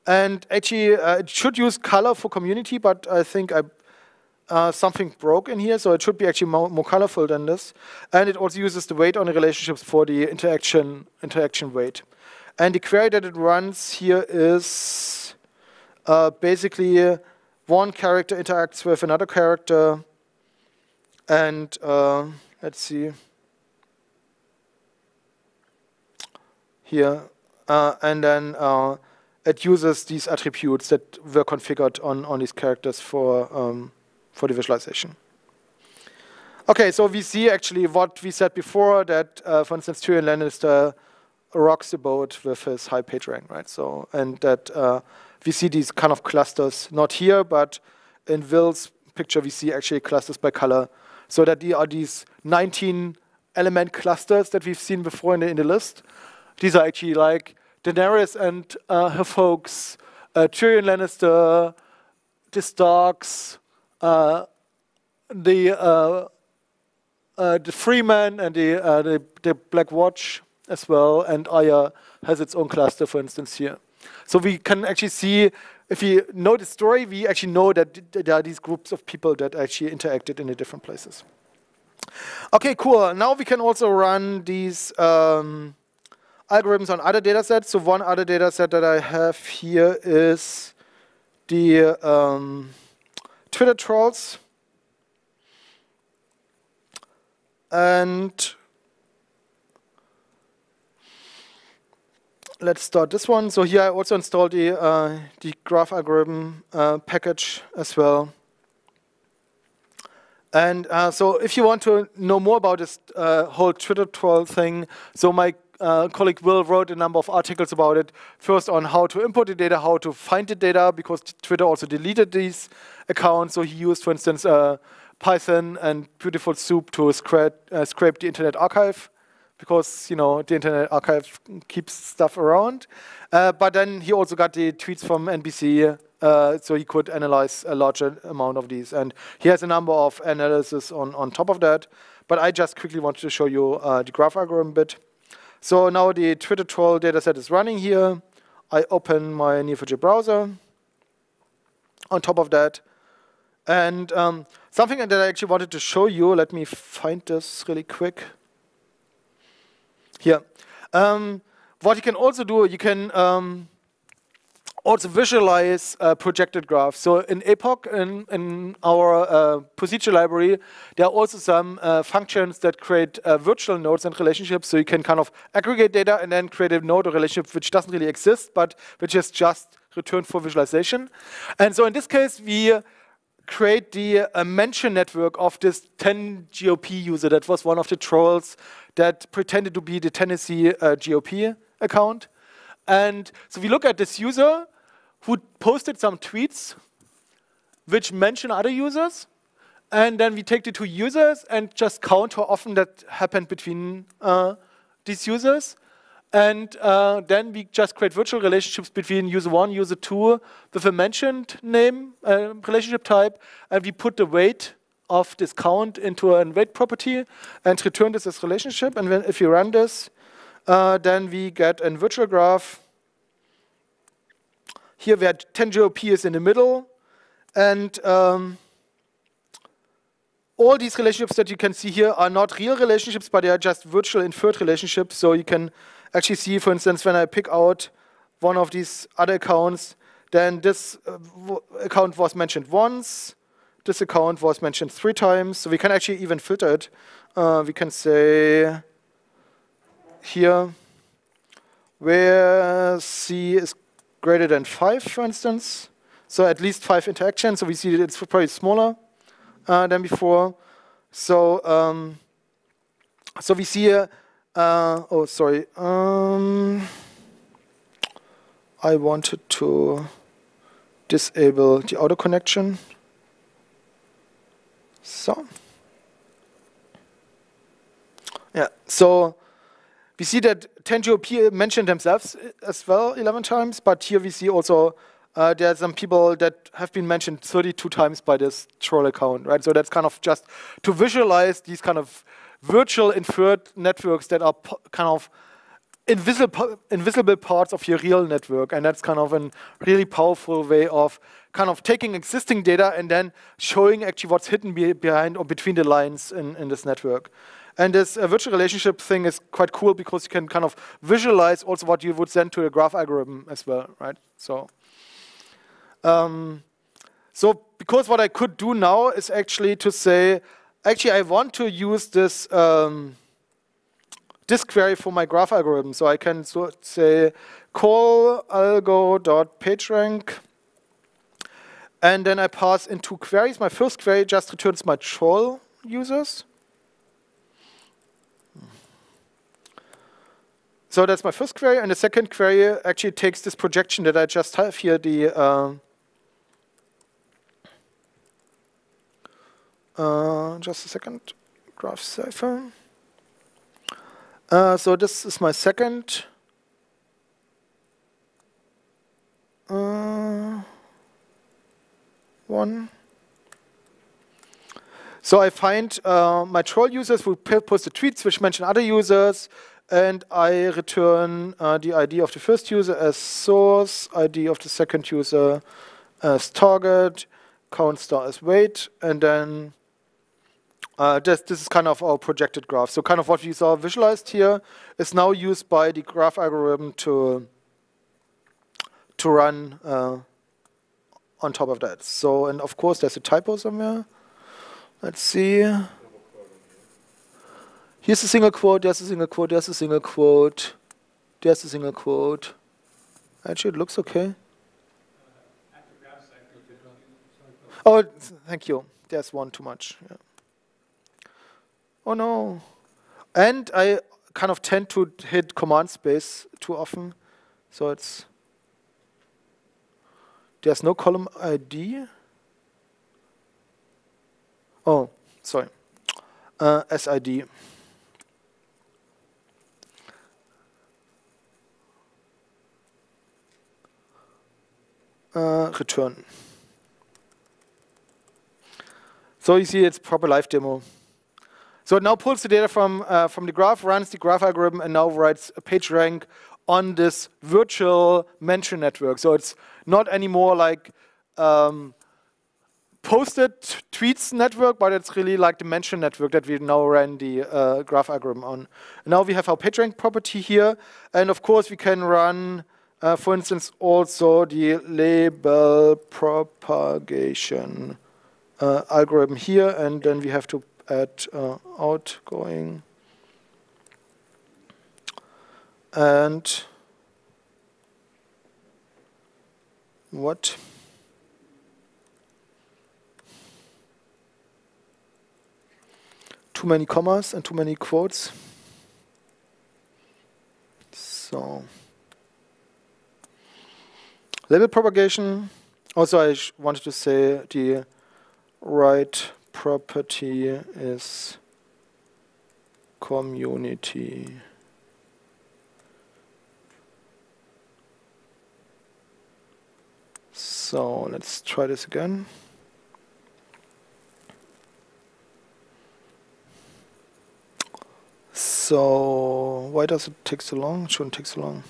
And actually, it should use color for community, but I think something broke in here, so it should be actually more colorful than this. And it also uses the weight on the relationships for the interaction weight. And the query that it runs here is basically one character interacts with another character. And let's see. Here, and then it uses these attributes that were configured on these characters for the visualization. Okay, so we see actually what we said before, that for instance Tyrion Lannister rocks the boat with his high page rank, right? So, and that we see these kind of clusters, not here, but in Will's picture we see actually clusters by color, so that there are these 19 element clusters that we've seen before in the list. These are actually like Daenerys and her folks, Tyrion Lannister, the Starks, the Freeman and the Black Watch as well, and Arya has its own cluster, for instance, here. So we can actually see, if we know the story, we actually know that there are these groups of people that actually interacted in the different places. Okay, cool. Now we can also run these algorithms on other data sets. So one other data set that I have here is the Twitter trolls. And let's start this one. So here I also installed the graph algorithm package as well. And so if you want to know more about this whole Twitter troll thing, so my colleague Will wrote a number of articles about it. First on how to import the data, how to find the data, because Twitter also deleted these accounts. So he used, for instance, Python and Beautiful Soup to scrape the Internet Archive, because the Internet Archive keeps stuff around. But then he also got the tweets from NBC, so he could analyze a larger amount of these. And he has a number of analysis on top of that. But I just quickly wanted to show you the graph algorithm bit. So now the Twitter troll dataset is running here. I open my Neo4j browser on top of that. And something that I actually wanted to show you, let me find this really quick. Here. What you can also do, you can also visualize projected graphs. So in Epoch, in our procedure library, there are also some functions that create virtual nodes and relationships. So you can kind of aggregate data and then create a node or relationship which doesn't really exist, but which is just returned for visualization. And so in this case, we create the mention network of this 10 GOP user that was one of the trolls that pretended to be the Tennessee GOP account. And so we look at this user who posted some tweets which mention other users. And then we take the two users and just count how often that happened between these users. And then we just create virtual relationships between user 1, user 2 with a mentioned name, relationship type, and we put the weight of this count into a weight property and return this as relationship. And then if you run this, then we get a virtual graph. Here we had 10 GOP is in the middle. And all these relationships that you can see here are not real relationships, but they are just virtual inferred relationships. So you can actually see, for instance, when I pick out one of these other accounts, then this account was mentioned once. This account was mentioned 3 times. So we can actually even filter it. We can say here, where C is greater than 5, for instance. So at least 5 interactions. So we see that it's probably smaller than before. So so we see here, oh, sorry. I wanted to disable the auto connection. So, yeah, so we see that 10 GOP mentioned themselves as well 11 times, but here we see also there are some people that have been mentioned 32 times by this troll account, right? So that's kind of just to visualize these kind of virtual inferred networks that are kind of invisible parts of your real network, and that's kind of a really powerful way of kind of taking existing data and then showing actually what's hidden behind or between the lines in this network. And this virtual relationship thing is quite cool because you can kind of visualize also what you would send to a graph algorithm as well, right? So, so because what I could do now is actually to say, actually I want to use this this query for my graph algorithm. So I can say call algo.pagerank, and then I pass in 2 queries. My first query just returns my troll users. So that's my first query, and the second query actually takes this projection that I just have here, the just a second, graph Cypher. So this is my second one. So I find my troll users who posted tweets which mention other users, and I return the ID of the first user as source, ID of the second user as target, count star as weight, and then this is kind of our projected graph. So kind of what we saw visualized here is now used by the graph algorithm to run on top of that. So, and of course there's a typo somewhere. Let's see. Here's a single quote, there's a single quote, there's a single quote, there's a single quote. Actually, it looks okay. Oh, thank you. There's one too much. Yeah. Oh no. And I kind of tend to hit command space too often. So it's, there's no column ID. Oh, sorry. SID. return. So you see it's proper live demo. So it now pulls the data from the graph, runs the graph algorithm, and now writes a page rank on this virtual mention network. So it's not anymore like posted tweets network, but it's really like the mention network that we now ran the graph algorithm on. Now we have our PageRank property here, and of course we can run, for instance, also the label propagation algorithm here, and then we have to add outgoing and what? Too many commas and too many quotes. So label propagation. Also, I wanted to say the right property is community. So let's try this again. So why does it take so long? It shouldn't take so long.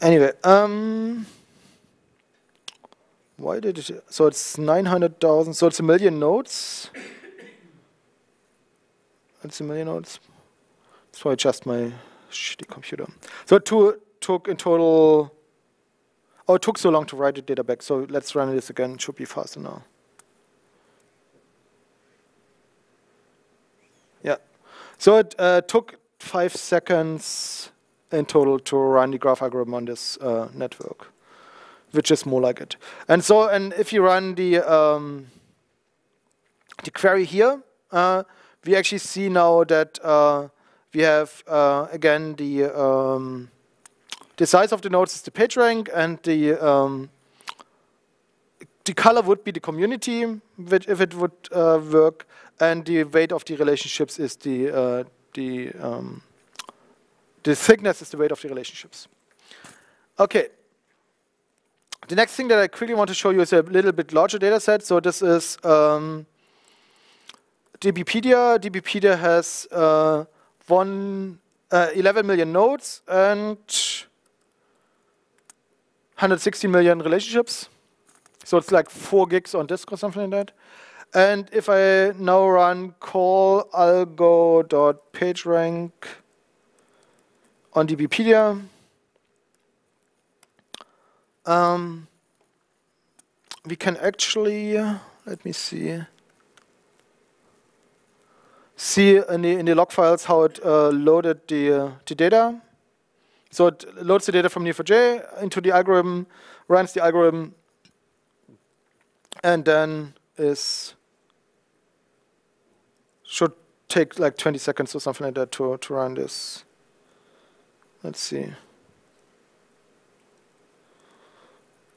Anyway, why did it? So it's 900,000. So it's 1 million nodes. It's 1 million nodes. So I adjust my shitty computer. So it took in total. Oh, it took so long to write the data back. So let's run this again. It should be faster now. Yeah. So it took 5 seconds in total to run the graph algorithm on this network, which is more like it. And so, and if you run the query here, we actually see now that we have again the size of the nodes is the page rank, and the color would be the community, which if it would work, and the weight of the relationships is the thickness is the weight of the relationships. Okay. The next thing that I quickly want to show you is a little bit larger data set. So this is DBpedia. DBpedia has 11 million nodes and 160 million relationships. So it's like 4 gigs on disk or something like that. And if I now run call algo.pagerank on DBpedia, we can actually, let me see in the log files how it loaded the data. So it loads the data from Neo4j into the algorithm, runs the algorithm, and then should take like 20 seconds or something like that to run this. Let's see.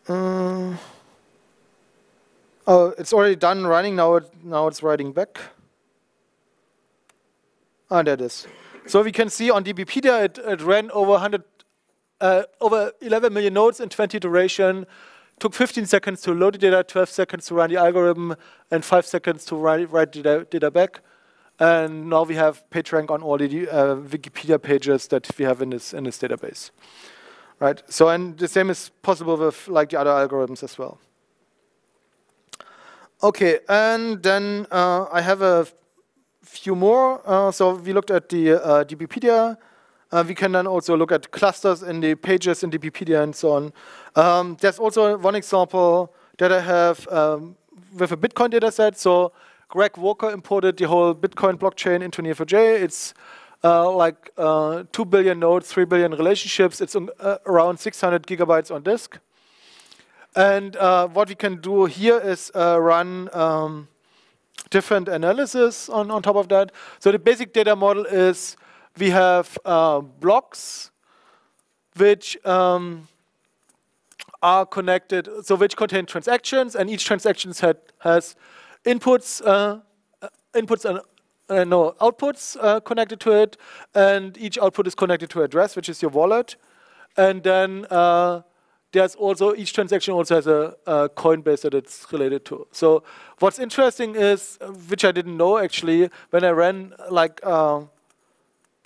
Oh, it's already done running. Now it's writing back. Ah, there it is. So we can see on DBpedia it ran over 11 million nodes in 20 iteration. Took 15 seconds to load the data, 12 seconds to run the algorithm, and 5 seconds to write the data back. And now we have PageRank on all the Wikipedia pages that we have in this database, right? So, and the same is possible with like the other algorithms as well. Okay, and then I have a few more. So we looked at the DBpedia. We can then also look at clusters in the pages in DBpedia and so on. There's also one example that I have with a Bitcoin dataset. So Greg Walker imported the whole Bitcoin blockchain into Neo4j. It's like 2 billion nodes, 3 billion relationships. It's around 600 gigabytes on disk. And what we can do here is run different analysis on top of that. So the basic data model is we have blocks which are connected, so which contain transactions, and each transaction has inputs and outputs connected to it, and each output is connected to address, which is your wallet, and then there's also, each transaction also has a coin base that it's related to. So what's interesting is, which I didn't know actually, when I ran like a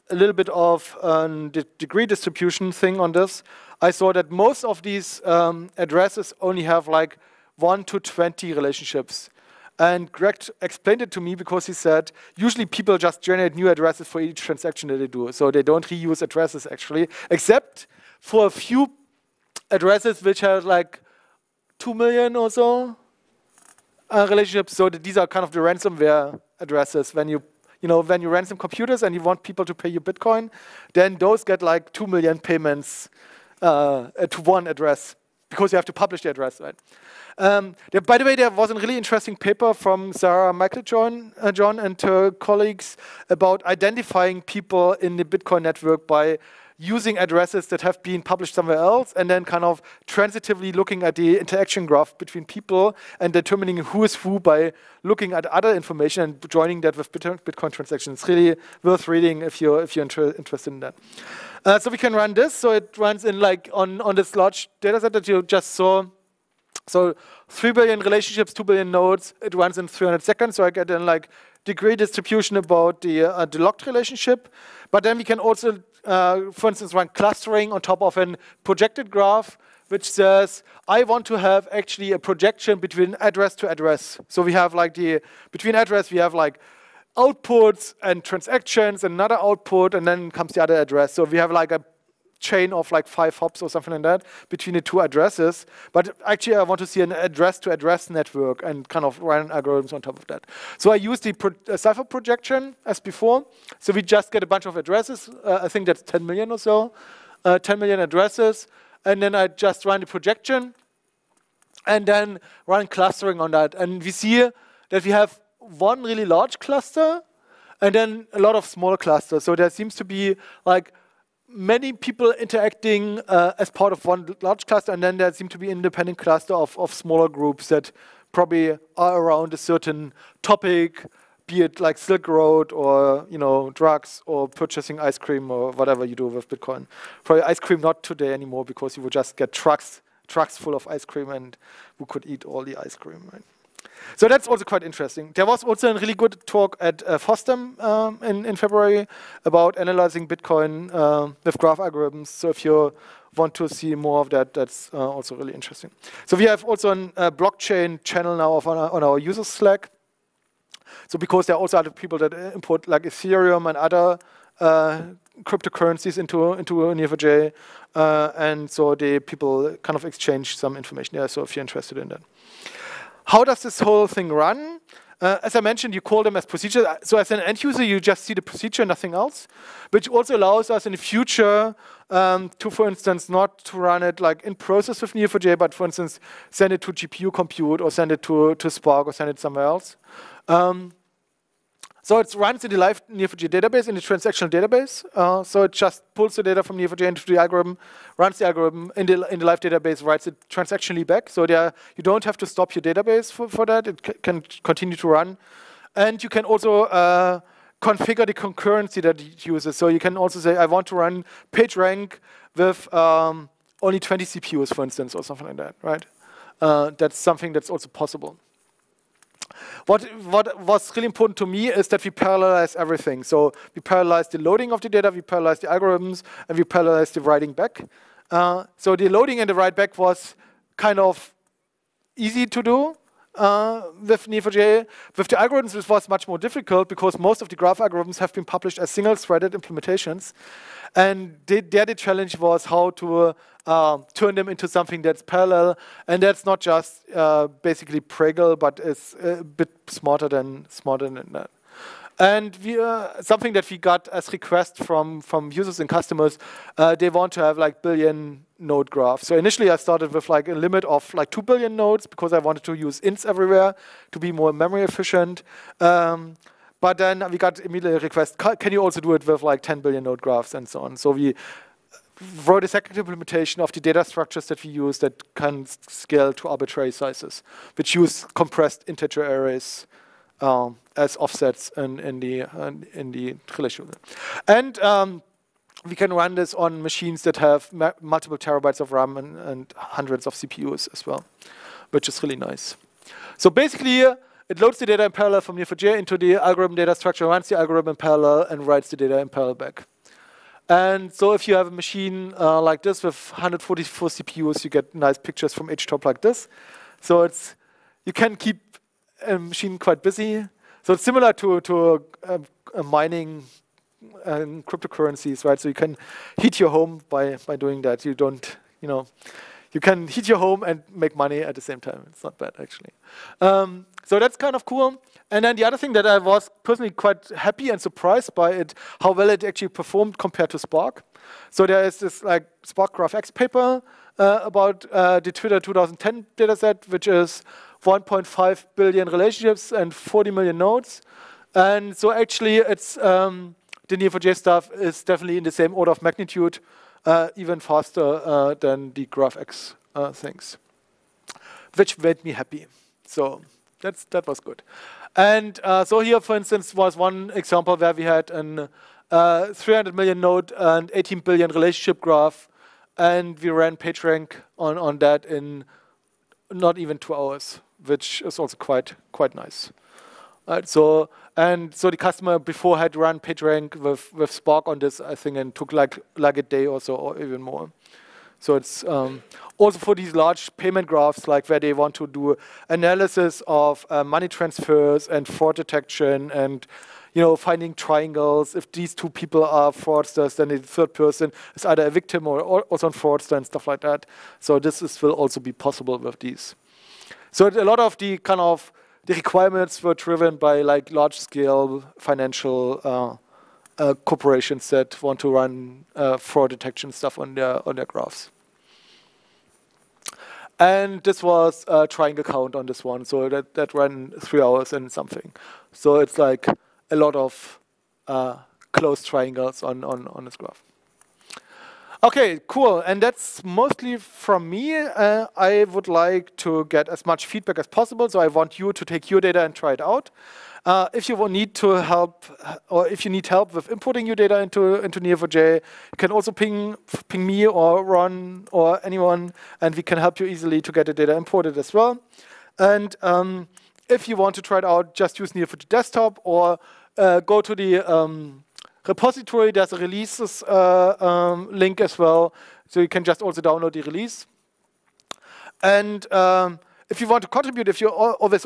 little bit of the degree distribution thing on this, I saw that most of these addresses only have like 1 to 20 relationships. And Greg explained it to me because he said, usually people just generate new addresses for each transaction that they do. So they don't reuse addresses actually, except for a few addresses which have like 2 million or so relationships. So these are kind of the ransomware addresses. When you ransom computers and you want people to pay you Bitcoin, then those get like 2 million payments to one address because you have to publish the address, right? By the way, there was a really interesting paper from Sarah Michael John and her colleagues about identifying people in the Bitcoin network by using addresses that have been published somewhere else and then kind of transitively looking at the interaction graph between people and determining who is who by looking at other information and joining that with Bitcoin transactions. It's really worth reading if you're interested in that. So we can run this. So it runs in like on this large data set that you just saw. So 3 billion relationships, 2 billion nodes. It runs in 300 seconds. So I get in like degree distribution about the locked relationship. But then we can also, for instance, run clustering on top of a projected graph, which says, I want to have actually a projection between address to address. So we have like between address, we have like outputs and transactions, another output, and then comes the other address. So we have like a chain of like 5 hops or something like that between the two addresses. But actually, I want to see an address-to-address network and kind of run algorithms on top of that. So I use the Cypher projection as before. So we just get a bunch of addresses. I think that's 10 million or so, 10 million addresses. And then I just run the projection and then run clustering on that. And we see that we have one really large cluster and then a lot of small clusters. So there seems to be like many people interacting as part of one large cluster, and then there seem to be independent cluster of smaller groups that probably are around a certain topic, be it like Silk Road or drugs or purchasing ice cream or whatever you do with Bitcoin. Probably ice cream not today anymore because you would just get trucks full of ice cream and who could eat all the ice cream, right? So that's also quite interesting. There was also a really good talk at FOSDEM in February about analyzing Bitcoin with graph algorithms. So if you want to see more of that, that's also really interesting. So we have also a blockchain channel now on our user Slack. So because there are also other people that import like Ethereum and other cryptocurrencies into Neo4j, and so the people kind of exchange some information there. So if you're interested in that. How does this whole thing run? As I mentioned, you call them as procedures. So as an end user, you just see the procedure, nothing else, which also allows us in the future to, for instance, not to run it like in process with Neo4j, but for instance, send it to GPU compute or send it to Spark or send it somewhere else. So it runs in the live Neo4j database, in the transactional database. So it just pulls the data from Neo4j into the algorithm, runs the algorithm in the live database, writes it transactionally back. So you don't have to stop your database for that. It can continue to run. And you can also configure the concurrency that it uses. So you can also say, I want to run PageRank with only 20 CPUs, for instance, or something like that, right? That's something that's also possible. What was really important to me is that we parallelize everything. So we parallelize the loading of the data, we parallelize the algorithms, and we parallelize the writing back. So the loading and the write back was kind of easy to do with Neo4j. With the algorithms, it was much more difficult because most of the graph algorithms have been published as single-threaded implementations. And the challenge was how to turn them into something that's parallel, and that's not just basically Pregel, but it's a bit smarter than that. And something that we got as request from users and customers, they want to have like billion node graphs. So initially I started with like a limit of like 2 billion nodes because I wanted to use ints everywhere to be more memory efficient. But then we got immediately a request, can you also do it with like 10 billion node graphs and so on? So we wrote a second implementation of the data structures that we use that can scale to arbitrary sizes, which use compressed integer arrays as offsets in the relational. And we can run this on machines that have multiple terabytes of RAM and hundreds of CPUs as well, which is really nice. So basically here, it loads the data in parallel from Neo4j into the algorithm data structure, runs the algorithm in parallel, and writes the data in parallel back. And so if you have a machine like this with 144 CPUs, you get nice pictures from HTOP like this. So you can keep a machine quite busy. So it's similar to a mining and cryptocurrencies, right? So you can heat your home by doing that. You don't, you can heat your home and make money at the same time. It's not bad, actually. So that's kind of cool. And then the other thing that I was personally quite happy and surprised by it, how well it actually performed compared to Spark. So there is this like Spark GraphX paper about the Twitter 2010 dataset, which is 1.5 billion relationships and 40 million nodes. And so actually it's the Neo4j stuff is definitely in the same order of magnitude, even faster than the GraphX things, which made me happy. So that was good. And so here, for instance, was one example where we had an 300 million node and 18 billion relationship graph, and we ran PageRank on that in not even 2 hours, which is also quite nice. So the customer before had run PageRank with Spark on this, I think, and took like a day or so, or even more. So it's also for these large payment graphs, like where they want to do analysis of money transfers and fraud detection, and finding triangles. If these two people are fraudsters, then the third person is either a victim or also a fraudster and stuff like that. So this will also be possible with these. So a lot of the the requirements were driven by like large-scale financial corporations that want to run fraud detection stuff on their graphs. And this was a triangle count on this one, so that ran 3 hours and something. So it's like a lot of closed triangles on this graph. Okay, cool, and that's mostly from me. I would like to get as much feedback as possible, so I want you to take your data and try it out. If you will need to help, or if you need help with importing your data into Neo4j, you can also ping me or Ron or anyone, and we can help you easily to get the data imported as well. And if you want to try it out, just use Neo4j Desktop or go to the repository. There's a releases link as well, so you can just also download the release. And if you want to contribute, if you always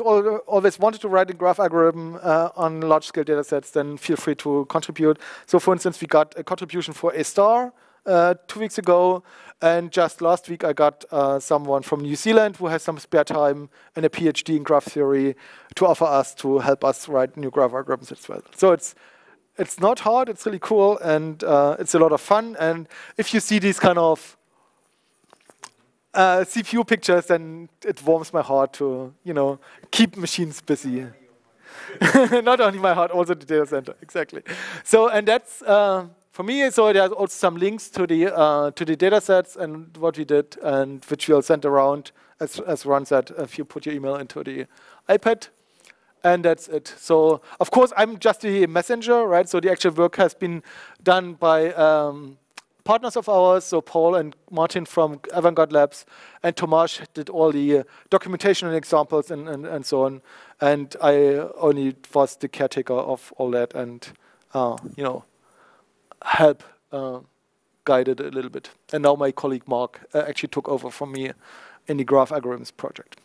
wanted to write a graph algorithm on large-scale data sets, then feel free to contribute. So for instance, we got a contribution for a star 2 weeks ago, and just last week I got someone from New Zealand who has some spare time and a PhD in graph theory to offer us to help us write new graph algorithms as well. So it's not hard, it's really cool, and it's a lot of fun. And if you see these kind of CPU pictures, then it warms my heart to, keep machines busy. Not only my heart, also the data center, exactly. So, and that's for me. So there's also some links to the data sets and what we did, and which we'll send around, as Ron said, if you put your email into the iPad. And that's it. So, of course, I'm just a messenger, right? So the actual work has been done by partners of ours, so Paul and Martin from Avantgarde Labs, and Tomasz did all the documentation and examples and so on. And I only was the caretaker of all that and, help guide it a little bit. And now my colleague Mark actually took over from me in the Graph Algorithms project.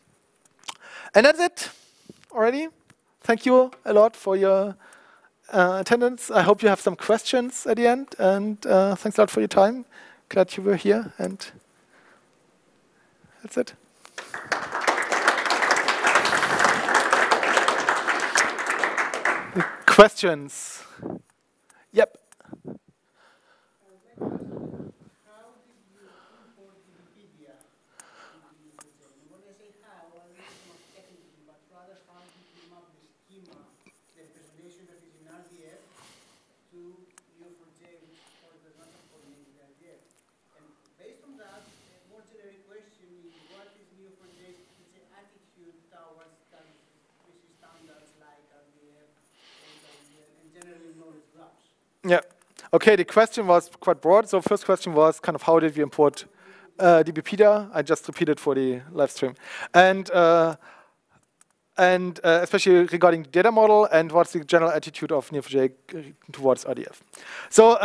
And that's it already. Thank you a lot for your attendance. I hope you have some questions at the end, and thanks a lot for your time. Glad you were here, and that's it. Questions? Yep. Yeah, Okay, the question was quite broad. So first question was kind of how did we import dbpedia? I just repeated for the live stream. And especially regarding the data model and what's the general attitude of Neo4j towards RDF. So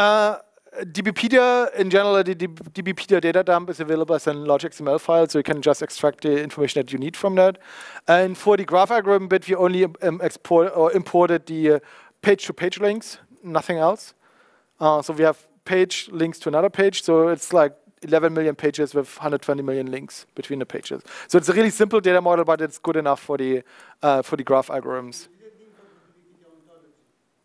dbpedia, in general, the dbpedia data dump is available as a large XML file, so you can just extract the information that you need from that. And for the graph algorithm bit, we only imported the page-to-page links, nothing else. So we have page links to another page, so it's like 11 million pages with 120 million links between the pages. So it's a really simple data model, but it's good enough for the graph algorithms.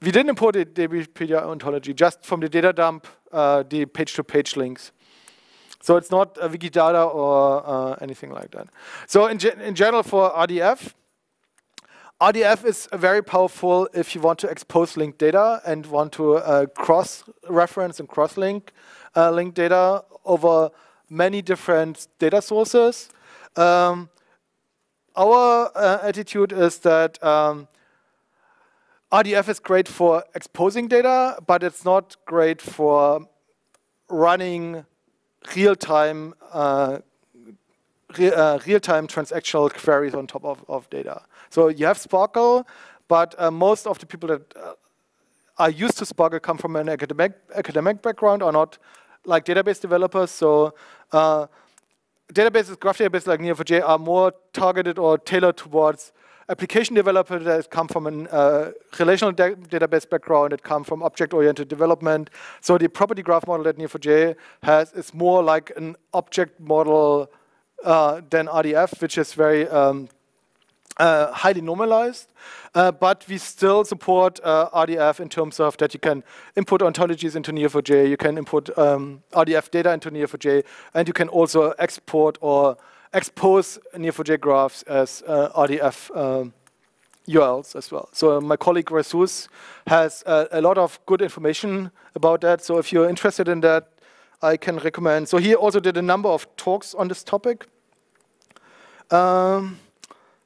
We didn't import the dbpedia ontology, just from the data dump, the page-to-page links. So it's not a Wikidata or anything like that. So in general for RDF, RDF is very powerful if you want to expose linked data and want to cross-reference and cross-link linked data over many different data sources. Our attitude is that RDF is great for exposing data, but it's not great for running real-time transactional queries on top of data. So you have Sparkle, but most of the people that are used to Sparkle come from an academic background or not like database developers. So databases, graph databases like Neo4j are more targeted or tailored towards application developers that come from a relational database background, that come from object-oriented development. So the property graph model that Neo4j has is more like an object model than RDF, which is very highly normalized, but we still support RDF in terms of that you can input ontologies into Neo4j, you can input RDF data into Neo4j, and you can also export or expose Neo4j graphs as RDF URLs as well. So my colleague Jesus has a lot of good information about that, so if you're interested in that, I can recommend. So he also did a number of talks on this topic.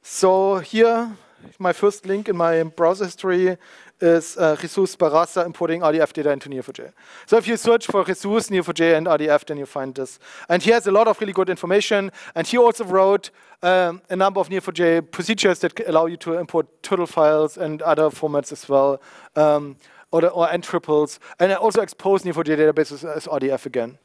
So here, my first link in my browser history is Jesus Barraza importing RDF data into Neo4j. So if you search for Jesus, Neo4j, and RDF, then you find this. And he has a lot of really good information. And he also wrote a number of Neo4j procedures that allow you to import turtle files and other formats as well, or n triples. And I also expose Neo4j databases as RDF again.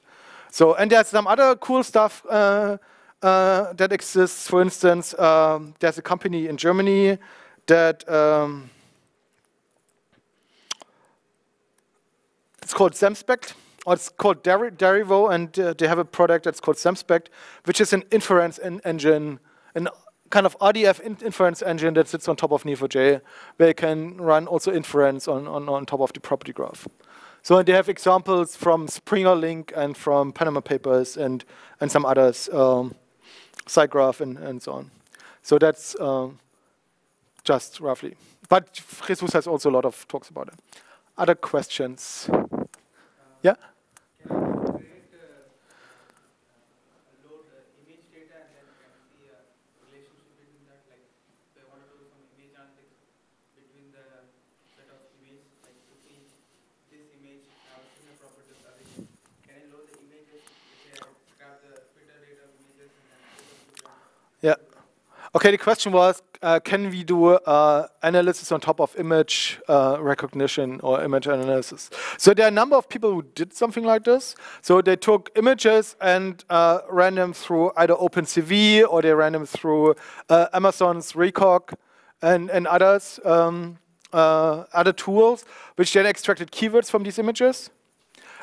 So, and there's some other cool stuff that exists. For instance, there's a company in Germany that it's called Semspect, or it's called Derivo, and they have a product that's called Semspect, which is an inference engine, an kind of RDF inference engine that sits on top of Neo4j, where you can run also inference on top of the property graph. So they have examples from Springer Link and from Panama Papers and some others. SiteGraph and so on. So that's just roughly. But Jesus has also a lot of talks about it. Other questions? Yeah? Can I create load image data and then can see a relationship between that? Like if I want to do some image analytics between the set of images, like to see this image have similar properties. Can I load the images? Let's say I grab the Twitter data of images and then put them to Yeah. Okay, the question was, can we do analysis on top of image recognition or image analysis? So there are a number of people who did something like this. So they took images and ran them through either OpenCV or they ran them through Amazon's Recog and others, other tools, which then extracted keywords from these images.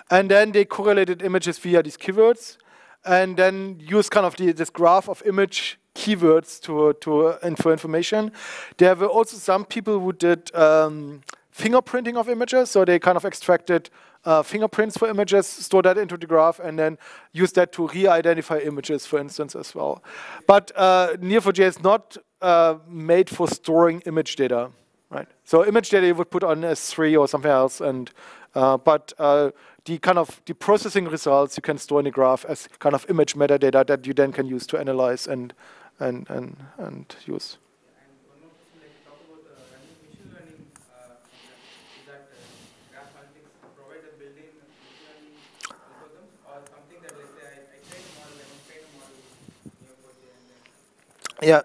And then they correlated images via these keywords, and then use kind of this graph of image keywords for information. There were also some people who did fingerprinting of images, so they kind of extracted fingerprints for images, stored that into the graph, and then used that to re-identify images, for instance, as well. But Neo4j is not made for storing image data, right? So image data you would put on S3 or something else, and but the processing results you can store in the graph as kind of image metadata that you then can use to analyze and use. And one more question, like talk about running machine learning function. Is that Graph Analytics provide a built-in Yeah.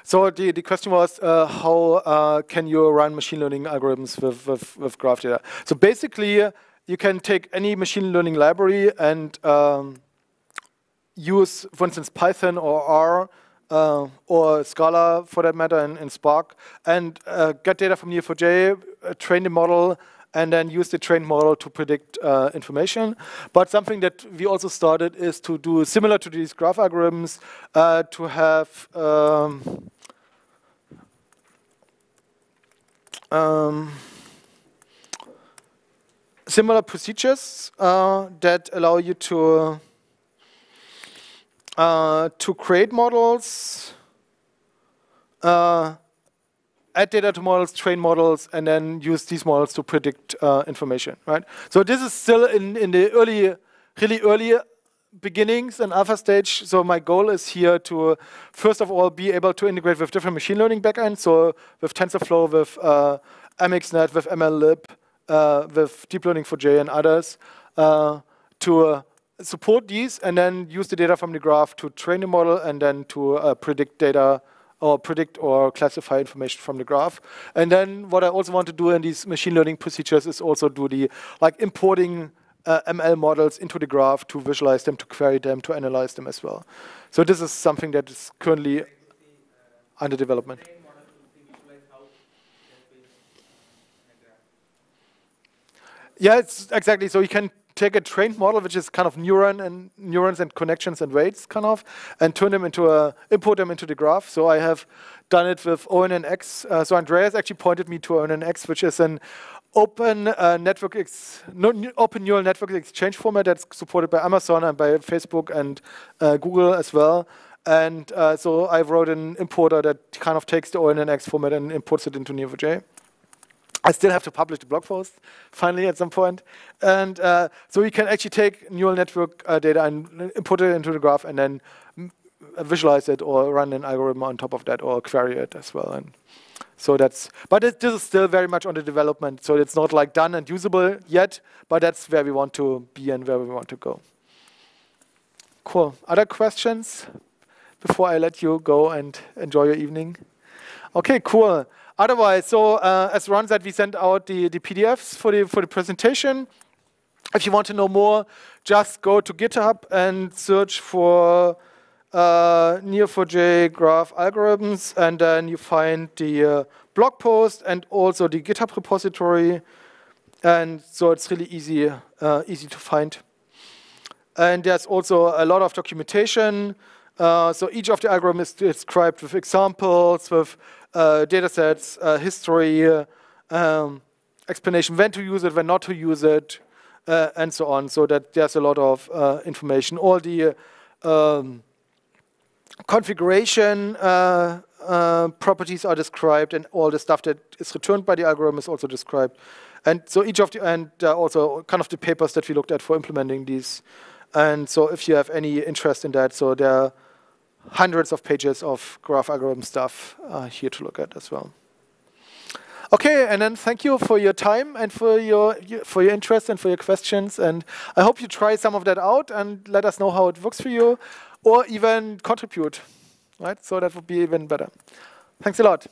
So the question was how can you run machine learning algorithms with graph data? So basically, you can take any machine learning library and use, for instance, Python or R or Scala for that matter in Spark and get data from Neo4j, train the model, and then use the trained model to predict information. But something that we also started is to do similar to these graph algorithms, to have similar procedures that allow you to create models, add data to models, train models, and then use these models to predict information, right? So this is still in the really early beginnings and alpha stage. So my goal is here to, first of all, be able to integrate with different machine learning backends. So with TensorFlow, with MXNet, with MLlib, with Deep Learning 4j and others, to support these and then use the data from the graph to train the model and then to predict data or predict or classify information from the graph. And then what I also want to do in these machine learning procedures is also do the importing ML models into the graph to visualize them, to query them, to analyze them as well. So this is something that is currently under development. Yeah, it's exactly. So you can take a trained model, which is kind of neurons and connections and weights, kind of, and turn them into import them into the graph. So I have done it with ONNX. So Andreas actually pointed me to ONNX, which is an open open neural network exchange format that's supported by Amazon and by Facebook and Google as well. And so I wrote an importer that kind of takes the ONNX format and imports it into Neo4j. I still have to publish the blog post, finally, at some point. And so we can actually take neural network data and input it into the graph and then visualize it or run an algorithm on top of that or query it as well. And so that's, but this is still very much on the development. So it's not like done and usable yet, but that's where we want to be and where we want to go. Cool. Other questions before I let you go and enjoy your evening? Okay, cool. Otherwise, so as Ron said, we sent out the PDFs for the presentation. If you want to know more, just go to GitHub and search for Neo4j graph algorithms, and then you find the blog post and also the GitHub repository. And so it's really easy to find. And there's also a lot of documentation. So each of the algorithms is described with examples, with data sets, history, explanation when to use it, when not to use it, and so on. So that there's a lot of information. All the configuration properties are described, and all the stuff that is returned by the algorithm is also described. And so each of the, and also kind of the papers that we looked at for implementing these. And so if you have any interest in that, so there are hundreds of pages of graph algorithm stuff here to look at as well. Okay, and then thank you for your time and for your interest and for your questions. And I hope you try some of that out and let us know how it works for you, or even contribute, right? So that would be even better. Thanks a lot.